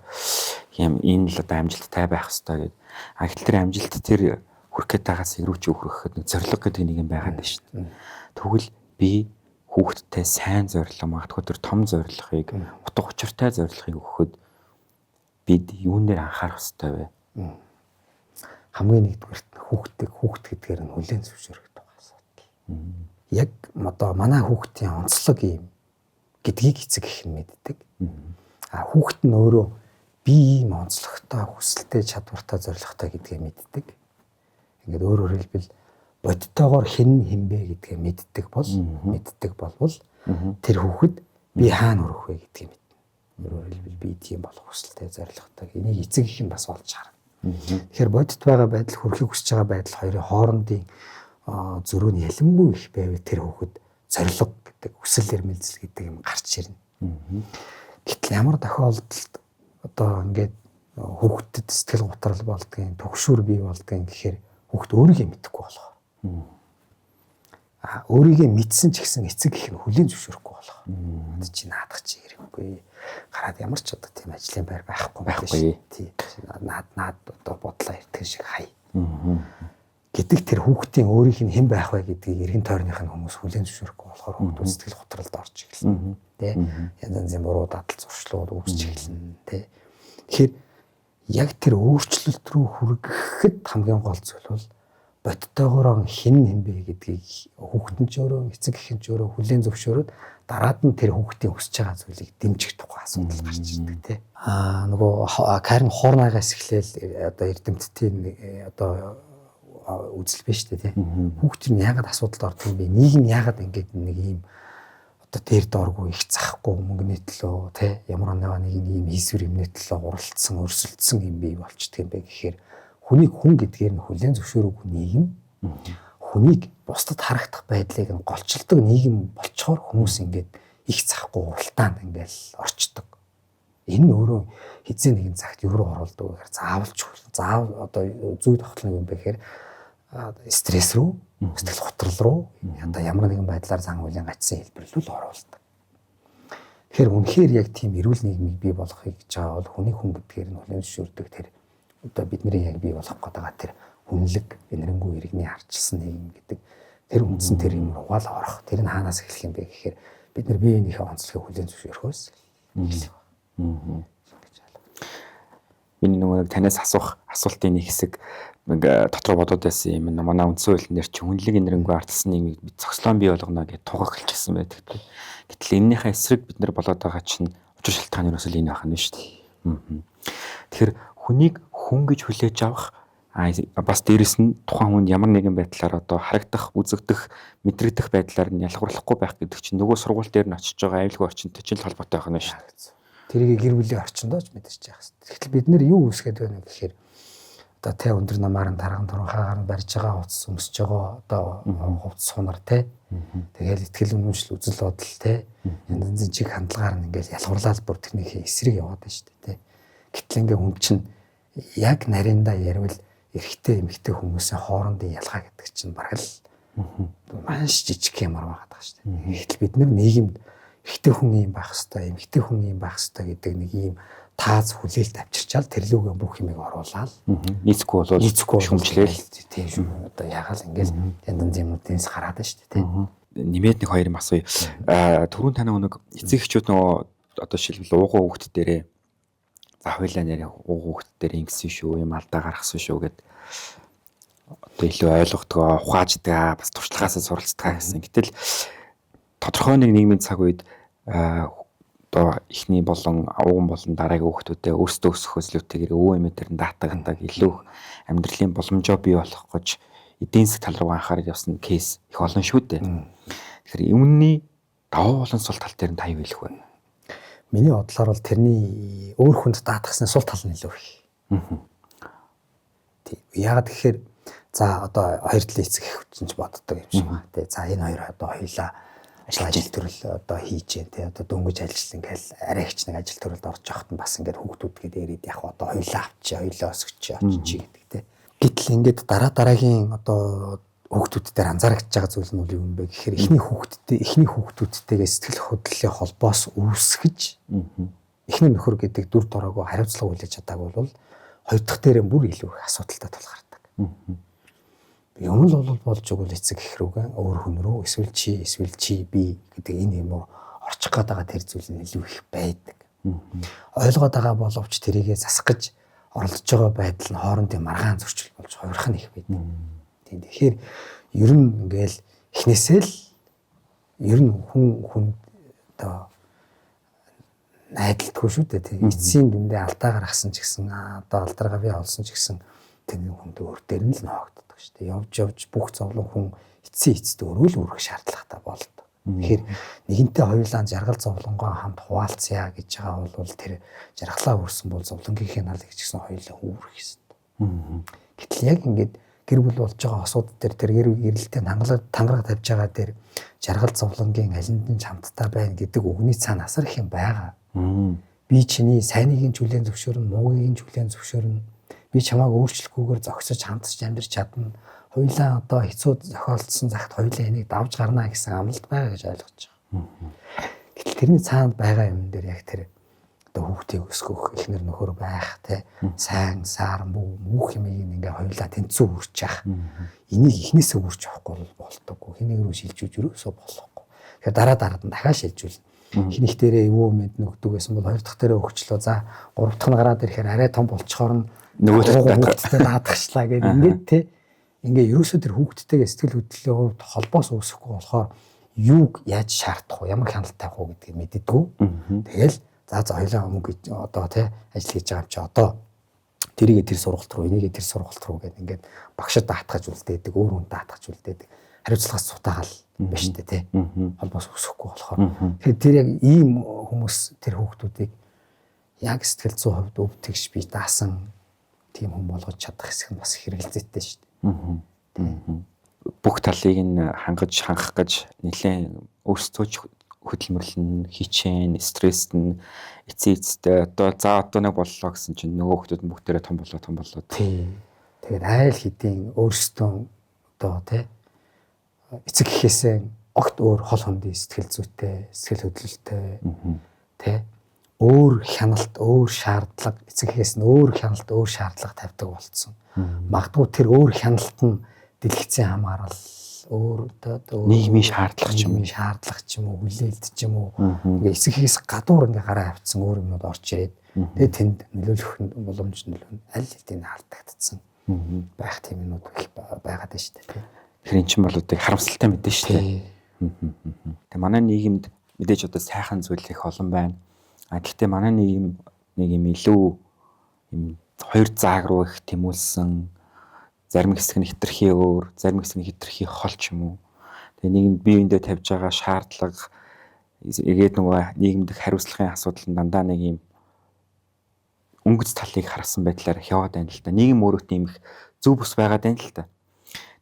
юм энэ л одоо амжилттай байх хэвээр гээд гэтэл тэр амжилт тэр хүрэх гээд байгаас ирүүч өгөх гэхэд нэг зориг гэдэг нэг юм байгаад байна шүү дээ. Тэгвэл би хүүхдтэй сайн зорилго магадгүй тэр том зорилгыг утга учиртай зорилгыг өгөхөд бид юун дээр анхаарах хэрэгтэй вэ? Хамгийн нэгдүгээрт хүүхд гэдгээр нь хүлээн зөвшөөрөх асуудал. Яг одоо манай хүүхдийн онцлог юм гэдгийг эцэг их мэддэг. Хүүхд нь өөрөө би ийм онцлогтой, хүсэлтэй, чадвартай, зорилготой гэдгээ мэддэг. Ингээд өөрөөр хэлбэл бодтойгоор хэн хэмбэ гэдгээ мэддэг болвол тэр хүүхэд би хаана хүрэх вэ гэдгийг мэднэ. Өөрөөр хэлбэл би тийм болох хүсэлтэй, зорилготой. Энийг эцэг их нь бас олж харна. Тэгэхээр бодит байгаа байдал, хүрэхийг хүсэж байгаа байдал хоёрын хоорондын зөрүү нь ялимгүй их байвал тэр хүүхэд
зориг гэдэг хүсэл эрмэлзэл гэдэг юм гарч ирнэ. Гэтэл ямар тохиолдолд одоо ингээд хүүхдэд сэтгэл готрол болдгийн, төгшүүр бий болдгийн гэхээр хүүхд өөрийгөө мэдэхгүй болох. Өөрийгөө мэдсэн ч гэсэн эцэг их нь хүлээн зөвшөөрөхгүй болох. Одоо чи наадах чи хэрэггүй. Гараад ямар ч одоо тийм ажлын байр байхгүй. Тийм. Наад одоо бодлоо иртгэн шиг хай. Гэдэг тэр хүүхдийн өөрийнх нь хэн байх вэ гэдгийг эргэн тойрных нь хүмүүс хүлээн зөвшөөрөхгүй болохоор хүүхдүүд сэтгэл готролд орж эхэлнэ. Тэ? Янз янзын буруу дадал зуршлууд үүсч эхэлнэ. Тэ? Тэгэхээр яг тэр өөрчлөлт рүү хүрэхэд хамгийн гол зүйл бол бодтойгоор хэн бэ гэдгийг хүүхдэн ч өөрөө эцэг эхэн ч өөрөө хүлээн зөвшөөрөөд дараад нь тэр хүүхдийн хүсэж байгаа зүйлийг дэмжих тухай асуудал гарч ирдэг тий. Нөгөө Карен Хорнагаас эхлээл одоо эрдэмтдийн одоо үзэл биш тий. Хүүхд нь яагаад асуудалд ордог юм бэ? Нийгэм яагаад ингэж нэг юм одоо дээр дооргүй их захгүй мөнгөний төлөө тий ямар нэг ийм хийсвэр юмны төлөө уралдсан өрсөлдсөн юм бий болчдөг юм бэ гэхээр хүнийг хүн гэдгээр нь хүлээн зөвшөөрөөгүй нийгэм хүнийг бусдад харагдах байдлыг нь голчилдог нийгэм болчоор хүмүүс ингээд их захгүй уралдаанд ингээд орчдөг. Энэ өөрөө хэзээ нэгэн цагт юу руу оруулдаг вэ гэхээр заавал одоо зүй тогтолцоо юм бэ гэхээр стресс рүү, сэтгэл готрол руу одоо ямар нэгэн байдлаар зан үйлийн гацсан хэлбэрлүүл оруулдаг. Тэгэхээр үнэхээр яг тийм эрүүл нийгмийг бий болгохыг гэж байгаа бол хүний хүн гэдгээр нь хүлээн зөвшөөрдөг тэр одоо бидний яг бий болох гэдэг тэр хүнлэг, энэрэнгүй иргэний арчилсан нийгэм гэдэг тэр үндсэн тэр юм руугаа л орох. Тэр нь хаанаас эхлэх юм бэ гэхээр бид нар биеийнхээ онцлогийг хүлээн зөвшөөрөхөөс эхлэх байна.
Миний нөгөө танаас асуух асуултын нэг хэсэг дотор бодоод байсан юм. Манай үндсэн хуулийн дээр чи хүнлэг, энэрэнгүй арчилсан нийгмийг бид зохицлон бий болгоно гэж тугааглчихсан байдаг. Гэтэл энэнийхээ эсрэг бид нар болоод байгаа чинь учир шалтгаан нь өсөл энэ байх нь шүү дээ. Тэгэхээр хүнийг хүн гэж хүлээж авах бас дээрэс нь тухайн хүнд ямар нэгэн байдлаар одоо харагдах, үзэгдэх, мэдрэгдэх байдлаар нь ялгарлахгүй байх гэдэг чинь нөгөө сургууль дээр нь очиж байгаа аюулгүй орчинтой ч л холбоотой байх нь шүү дээ.
Тэрийг гэр бүлийн орчиндоо ч мэдэрч яах хэрэгтэй. Тэгэхдээ бид нэр юу үсгээд байна гэхээр одоо тэ өндөр намаар нь тархан турхаагаар нь барьж байгаа хувцас өмсөж байгаа одоо хувцас сунар тэ. Тэгэл ихтгэл үнэмшил үзэл бодол тэ. Янз янзын чиг хандлагаар нь ингээл ялгуурлаад бүр тэрнийхээ эсрэг яваад байна шүү дээ тэ. Гэтэл ингээ хүн чинь яг нариндаа ярил эрэгтэй эмэгтэй хүмүүсийн хоорондын ялгаа гэдэг чинь бараг л маш жижиг юмар байгаа даа шүү дээ. Гэтэл бид нар нийгэмд эрэгтэй хүн юм байх хэвээр, эмэгтэй хүн юм байх хэвээр гэдэг нэг ийм тааз хүлээлт авчирчаал тэрлүүгээ бүх юмыг оруулаад нийцэхгүй шүмжлээл тийм шүү. Одоо ягаал ингээл янз юмнуудаас гараад байна шүү дээ.
Нэмээд нэг хоёр юм асууя. Түрүүн танаа нэг эцэг эхчүүд нөгөө одоо шилбэл уугуй хүүхд дээрээ за хойлоо нэр уугуй хүүхд дээр ингэсэн шүү, юм алдаа гаргасан шүү гэд одоо илүү ойлгохтгоо ухааждаг, бас туршлагаасаа суралцдаг гэсэн. Гэтэл тодорхой нэг нийгмийн цаг үед одоо ихний болон ууган болон дараагийн хүүхдүүдээ өөрсдөө өсөх хөслөлтөөр өвөө эмээдэр нь даатгадаг илүү амьдралын боломжоо бий болох гэж эдийн засаг тал руу анхаарал явсан кейс их олон шүү дээ. Тэгэхээр үүний давуу болон сул тал дээр нь та юу хэлэх вэ?
Миний бодлоор бол тэрний өөр хүнд даатгахсны сул тал нь илүү их. Тийм. Яагаад гэхээр за одоо хоёр талын эцэг эхчинч боддог юм шиг байна. Тэ за энэ хоёр одоо хоёлаа ажил төрөл одоо хийж जैन тэ одоо дөнгөж ажилласан ингээл арай их нэг ажил төрөлд орж явахт нь бас ингээд хүүхдүүд гээд ирээд яг одоо хоёлаа авчи хоёлаа өсгөч очиж гэдэг тэ. Гэтэл ингээд дараагийн одоо хүүхдүүд дээр анзаарч байгаа зүйл нь юу юм бэ гэхээр эхний хүүхдүүдтэйгээ сэтгэл хөдлөлийн холбоос үүсгэж эхний нөхөр гэдэг дүр дороогүй хариуцлага хүлээж чадаагүй бол хоёр дахь дээрээ бүр илүү их асуудалтай тулгардаг. Юм л бол болж өгвөл эцэг их рүүгээ өөр хүн рүү эсвэл чи би гэдэг энэ юм уу орчих гээд байгаа тэр зүйл нь илүү их байдаг. Ойлгоод байгаа боловч тэрийгэ засгаж оролдож байгаа байдал нь хоорондын маргаан зөрчил болж хувирах нь их байдаг. Тийм тэгэхээр ер нь ингээл эхнээсээ л ер нь хүн одоо найдалтгүй шүү дээ. Тийм эцсийн дүндээ алдаа гаргасан ч гэсэн одоо алдаргаа бий олсон ч гэсэн тэр хүнд өөр дээр нь л ноогддог шүү дээ. Явж бүх зовлон хүн эцсийн өөрөө л үрэх шаардлагатай болдог. Тэгэхээр нэгэнтээ хоёулаа жаргал зовлонгоо хамт хуваалцъя гэж байгаа бол тэр жаргалаа үрсэн бол зовлонгийнхээ налыг ч гэсэн хоёулаа үүрэх гэсэн. Гэтэл яг ингээд гэр бүл болж байгаа осууд дээр тэр гэрэлтэй тангараг тавьж байгаа дээр жаргал зовлонгийн алинд нь хамтдаа байна гэдэг үгний цаана асар их юм байгаа. Би чиний сайныг нь хүлээн зөвшөөрнө, муугийг нь хүлээн зөвшөөрнө. Би чамааг өөрчлөхгүйгээр зогсож хамтарч амьдрч чадна. Хоёулаа одоо хэцүү зохиолдсон цагт хоёулаа энийг давж гарна гэсэн амлалт байгаа гэж ойлгож байгаа. Гэтэл тэрний цаанд байгаа юм дээр яг тэр одоо хүүхдийг өсгөх, эхнэр нөхөр байх, тэ сайн, саар, мөнх юмыг ингээ хоёулаа тэнцүү үрч яах. Энийг эхнээсээ үрч авахгүй болтоггүй. Хэнийг рүү шилжүүлж өрөөсөө болохгүй. Тэгэхээр дараад нь дахиад шилжүүлнэ. Хинэх дээрээ юу мэд нөгдөг гэсэн бол хоёр дахь дээрээ өгчлөө. За гурав дахь нь гараад ирэхээр арай том болцохоор нь нөгөө хүүхдтэй даадагчлаа гэдэг ингээд тэ ингээ ерөөсөө тэр хүүхдтэйгээ сэтгэл хөдлөлийн хувьд холбоос үүсэхгүй болохоор юуг яаж шаардах вэ? Ямар хяналт тавих вэ гэдгийг мэддэггүй. Тэгэл за хоёлаа мөнгө одоо тий ажил хийж байгаа юм чи одоо тэрийгээ тэр сургалт руу энийгээ тэр сургалт руу гэдэг ингээд багшд даатгаж үлдээдэг, өөр хүн даатгаж үлдээдэг. Хариуцлагаас цутаагаал биш үү тий. Холбоос үүсэхгүй болохоор. Тэгэхээр тэр яг ийм хүмүүс тэр хүүхдүүдийг яг сэтгэл зүйн хувьд өв тэгш би даасан тийм хүн болгож чадах хэсэг нь бас хэрэгэлзээтэй шүү дээ.
Бүх талыг нь хангах гэж нэлээд өөрсдөө хөдөлмөрлөн, хичээн, стресст нь эцээцтэй одоо нэг боллоо гэсэн чинь нөгөө хүмүүс бүгдээрээ том болоо.
Тэгээд айл хэдийн өөрсдөө одоо тий эцэг гэхээсээ огт өөр хол хондын сэтгэл зүйтэй, сэтгэл хөдлөлтэй тий өөр хяналт, өөр шаардлага эцэг гэхээс нь өөр хяналт, өөр шаардлага тавьдаг болцсон. Магадгүй тэр өөр хяналт нь дэлгэцийн хамаарал өөр одоо
нийгмийн шаардлага ч
юм уу хүлээлт ч юм уу ингээ эсэхээс гадуур ингээ гараа авцсан өөр юмуд орч ирээд тэгээд тэнд нөлөөлөх боломж нөлөөлнө аль хэдийн алдагдсан байх тийм юмуд байгаад байна шүү дээ.
Тэгэхээр эн чинь бол одоо харамсалтай мэдэн шүү дээ. Тэгээ манай нийгэмд мэдээж одоо сайхан зүйл их олон байна. Гэхдээ манай нийгэм нэг юм илүү юм хоёр зааг руу их тэмүүлсэн. Зарим хэсэг нь хитрхи өөр, зарим хэсэг нь хитрхи хол ч юм уу. Тэгээ нийгэмд биеиндээ тавьж байгаа шаардлага эгээд нөгөө нийгэмдх хариуцлагын асуудал нь дандаа нэг юм өнгөц талыг харсан байдлаар яваад байна л да. Нийгэм өөрөө тийм их зөв бус байгаад байна л да.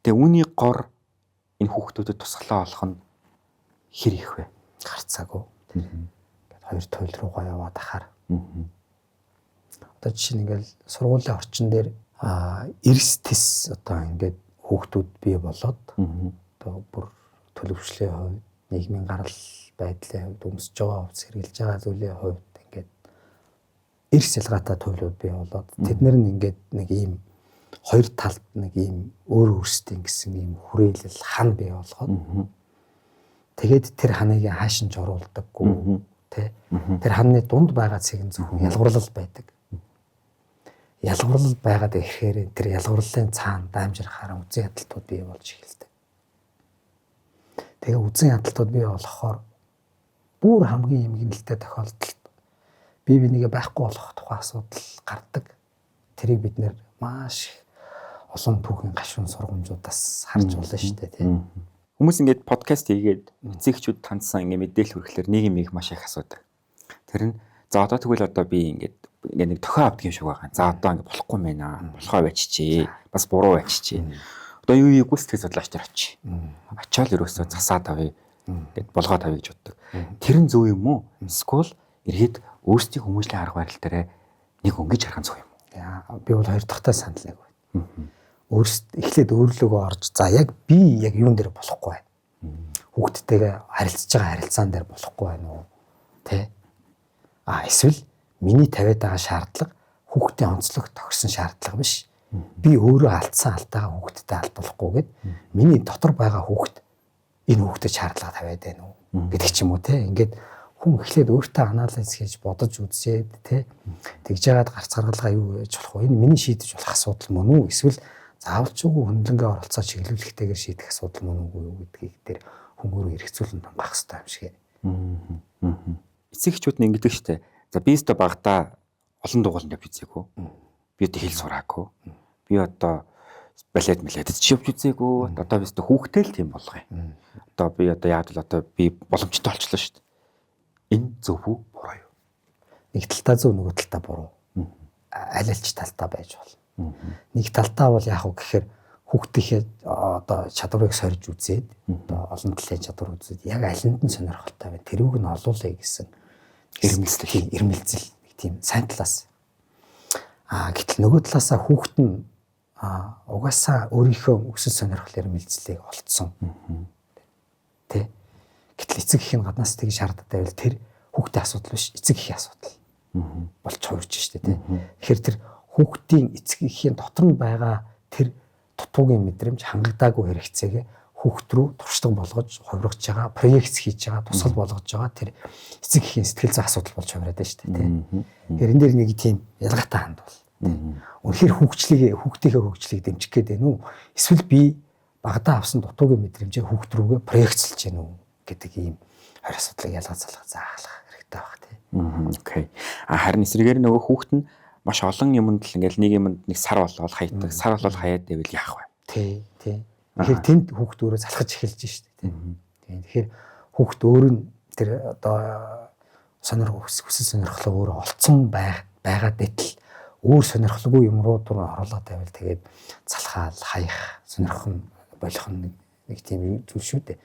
Тэгээ үүний гор энэ хүүхдүүдэд тусгалаа олох нь хэр их вэ?
Гарцаагүй. Ингээд хоёр туйл руугаа яваад ахаар. Одоо жишээ нь ингээл сургуулийн орчин дээр эрс тис одоо ингээд хүүхдүүд бий болоод одоо бүр төлөвшлийн хувьд нийгмийн гарал байдлын хувьд өмсөж байгаа хувьд сэргэлж байгаа зүйлийн хувьд ингээд эрс ялгаатай туйлууд бий болоод тэднэр нь ингээд нэг ийм хоёр талд нэг ийм өөр өөрсдийн гэсэн ийм хүрээлэл хан бий болгоод тэгээд тэр ханыг хаашин ч оруулдаггүй тэ тэр ханны дунд байгаа цэг нь зөвхөн ялгуурлал байдаг. Ялгуурлал байгаад ирэхээр тэр ялгуурлалын цаана даамжирахаараа үзэн ядалтууд бий болж эхэлдэг. Тэгээ үзэн ядалтууд бий болохоор бүр хамгийн эмгэнэлтэй тохиолдолд бие бинийгээ байхгүй болох тухай асуудал гардаг. Тэрийг бид нэр маш олон түүхийн гашуун сургамжуудаас харж болно шүү дээ тийм.
Хүмүүс ингээд подкаст хийгээд эцэгчүүд тандсан ингээд мэдээлэл хүргэхлээр нийгэм их маш их асуудаг. Тэр нь за одоо тэгвэл одоо би ингээд нэг тохио авдаг юм шиг байгаа. За одоо ингэ болохгүй мэнаа. Болохоо байчжээ. Бас буруу байчжээ. Одоо юу юу гүйцэтгэх судлаач нар очие. Ачаал ерөөсөө засаад авъя. Гэт болгоод авъя гэж боддог. Тэр нь зөв юм уу? Эсвэл эргээд өөрсдийн хүмүүжлийн арга барил дээр нэг өнгөж харах зөв юм уу?
Яа, би бол хоёр дахьтай санал нэг байна. Эхлээд өөрлөгөө орж за яг би яг юун дээр болохгүй байна. Хүүхдтэйгээ харилцаж байгаа харилцаан дээр болохгүй байна уу? Тэ? Эсвэл миний тавиад байгаа шаардлага хүүхдийн онцлог тохирсон шаардлага биш. Би өөрөө алдсан алдаагаа хүүхдэд алдуулахгүйгээд миний дотор байгаа хүүхд энэ хүүхдэд шаардлага тавиад байна уу гэдэг ч юм уу те. Ингээд хүн эхлээд өөртөө анализ хийж бодож үзээд те. Тэгж яагаад гарц гаргалгаа юу яаж болох вэ? Энэ миний шийдэж болох асуудал мөн үү? Эсвэл заавалчгүй хөндлөнгөө оролцоо чиглүүлэхтэйгээр шийдэх асуудал мөн үгүй юу гэдгийг дээр хүн өөрөө эргцүүлэн тунгаах хэрэгтэй юм шиг.
Эцэгчүүд нь ингэдэг штэ. За би өстө багтаа олон дугууланд явж үзээгүй. Би одоо хэл сураагүй. Би одоо балет мэлэдэд ч явж үзээгүй. Одоо би өстө хүүхдээ л тийм болгоё. Одоо би одоо яг л одоо би боломжтой болчихлоо шүү дээ. Энэ зөв үү буруу юу?
Нэг талтаа зөв нөгөө талтаа буруу. Аль аль ч талтаа байж болно. Нэг талтаа бол яг уу гэхээр хүүхдийнхээ одоо чадварыг сорж үзээд одоо олон талын чадвар үзээд яг алинд нь сонирхолтой байна. Тэрүүг нь олуулъя гэсэн ирмэлзэл нэг тийм сайн талаас. Гэтэл нөгөө талаасаа хүүхэд нь угаасаа өөрийнхөө өсөл сонирхол ирмэлзлийг олцсон. Тэ. Гэтэл эцэг их нь гаднаас тэгж шаарддаг байвал тэр хүүхдийн асуудал биш, эцэг эхийн асуудал болж хувирж штэ тэ. Тэгэхээр тэр хүүхдийн эцэг эхийн дотор нь байгаа тэр дутуугийн мэдрэмж хангагдаагүй хэрэгцээгээ хүүхд рүү туршлага болгож хувиргаж байгаа, проект хийж байгаа, тусгал болгож байгаа тэр эцэг эхийн сэтгэл зүйн асуудал болж хувираад байна штэ тэ. Тэгэхээр энэ дээр нэг тийм ялгаатай хандвал. Үнэхээр хүүхдийнхээ хөгжлийг дэмжих гээд байна уу? Эсвэл би багадаа авсан дутуугийн мэдрэмжээ хүүхд рүүгээ проекцлж гэнэ үү гэдэг ийм хоёр асуудлыг ялгаж залгах заахлах хэрэгтэй баг тийм.
Окей. Харин эсрэгээр нөгөө хүүхд нь маш олон юмд л ингээл нэг юмд нэг сар болоод хаядаг. Сар болоод хаяад байвал яах вэ?
Тий. Тэгэхээр тэнд хүүхд өөрөө залхаж эхэлж штэ тийм. Тэгэхээр хүүхд өөр нь тэр одоо хүсэл сонирхлоо өөрөө олцсон байгаад байтал өөр сонирхолгүй юм руу дуран оруулаад байвал тэгээд залхаал хаях сонирхох нь болох нэг тийм зүйл шүү дээ.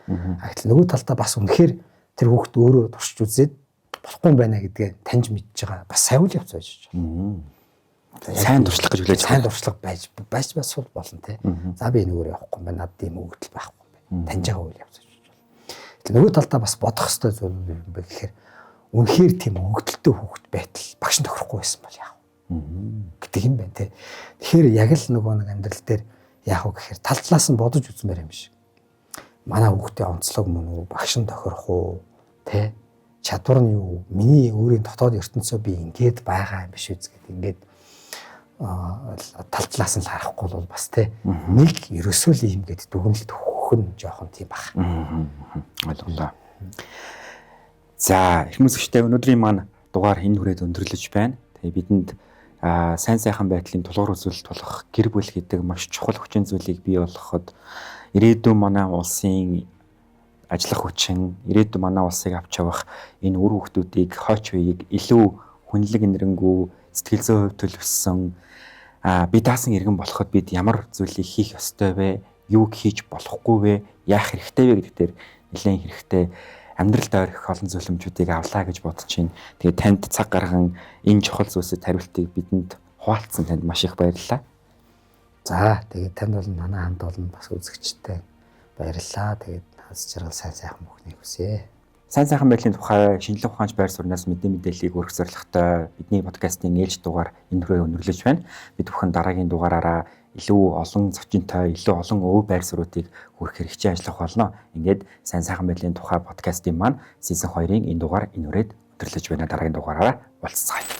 Гэтэл нөгөө талдаа бас үнэхээр тэр хүүхд өөрөө туршиж үзээд болохгүй байна гэдгээ таньж мэдж байгаа. Бас сайн үйл явц байж байна.
Сайн туршлах гэж хүлээж
сайн туршлага байж бас болно те. За би энэгээр явахгүй байна. Над ийм өгдөл байхгүй байна. Таньж байгаа үйл явц байж байна. Гэтэл нөгөө талдаа бас бодох хэрэгтэй зүйл юм бэ гэхээр үнэхээр тийм өгдөлтөө хүүхд байтал багш нь тохирохгүй байсан бол яах гэдэг юм байна те. Тэгэхээр яг л нөгөө нэг амьдрал дээр яах вэ гэхээр тал талаас нь бодож үзмээр юм шиг. Манай хүүхдээ онцлог мөн үү, багш нь тохирох уу, те? Чадвар нь юу? Миний өөрийн дотоод ертөнцөө би ингээд байгаа юм биш үз гэдэг. Ингээд тал талаас нь харахгүй бол бас те нэг ерөөсөө л юм гэдэг дүгнэлт өгөх нь жоохон тийм баг.
Ойлголоо. За, их мэсгчтэй өнөөдрийн маань дугаар энэ хүрээд өндөрлөж байна. Тэгээ бидэнд сайн сайхан байдлын тулгуур үзүүлэлт болох гэр бүл гэдэг маш чухал хүчин зүйлийг бий болгоход ирээдүйн манай улсын ажиллах хүчин, ирээдүйн манай улсыг авч явах энэ үр хүүхдүүдийг хойч үеийг илүү хүнлэг энэрэнгүй сэтгэл зүйн хувьд төлөвсөн би даасан иргэн болоход бид ямар зүйлийг хийх ёстой вэ? Юуг хийж болохгүй вэ? Яах хэрэгтэй вэ гэдэг дээр нэлээд хэрэгтэй амьдралд ойрох олон зөвлөмжүүдийг авлаа гэж бодож байна. Тэгээ танд цаг гарган энэ чухал зүйлсэд хариултыг бидэнд хуваалцсан танд маш их баярлалаа.
За тэгээд танд бол манай хамт олон бас үзэгчтэй баярлалаа. Тэгээд хас жаргал сайн сайхан бүхнийг хүсье.
Сайн сайхан байдлын тухай шинжлэх ухаанч байр сууриас мэдээллийг өргөх зорилготой бидний подкастын ээлж дугаар энэ хүрээ өнөрлөж байна. Бид бүхэн дараагийн дугаараараа илүү олон зочинтой, илүү олон өв байр суурьуудыг хүргэх хэрэгцээ ажиллах болно. Ингээд сайн сайхан байдлын тухай подкастын маань season 2-ын энэ дугаар энэ хүрээд өндөрлөж байна. Дараагийн дугаараараа уулзцгаая.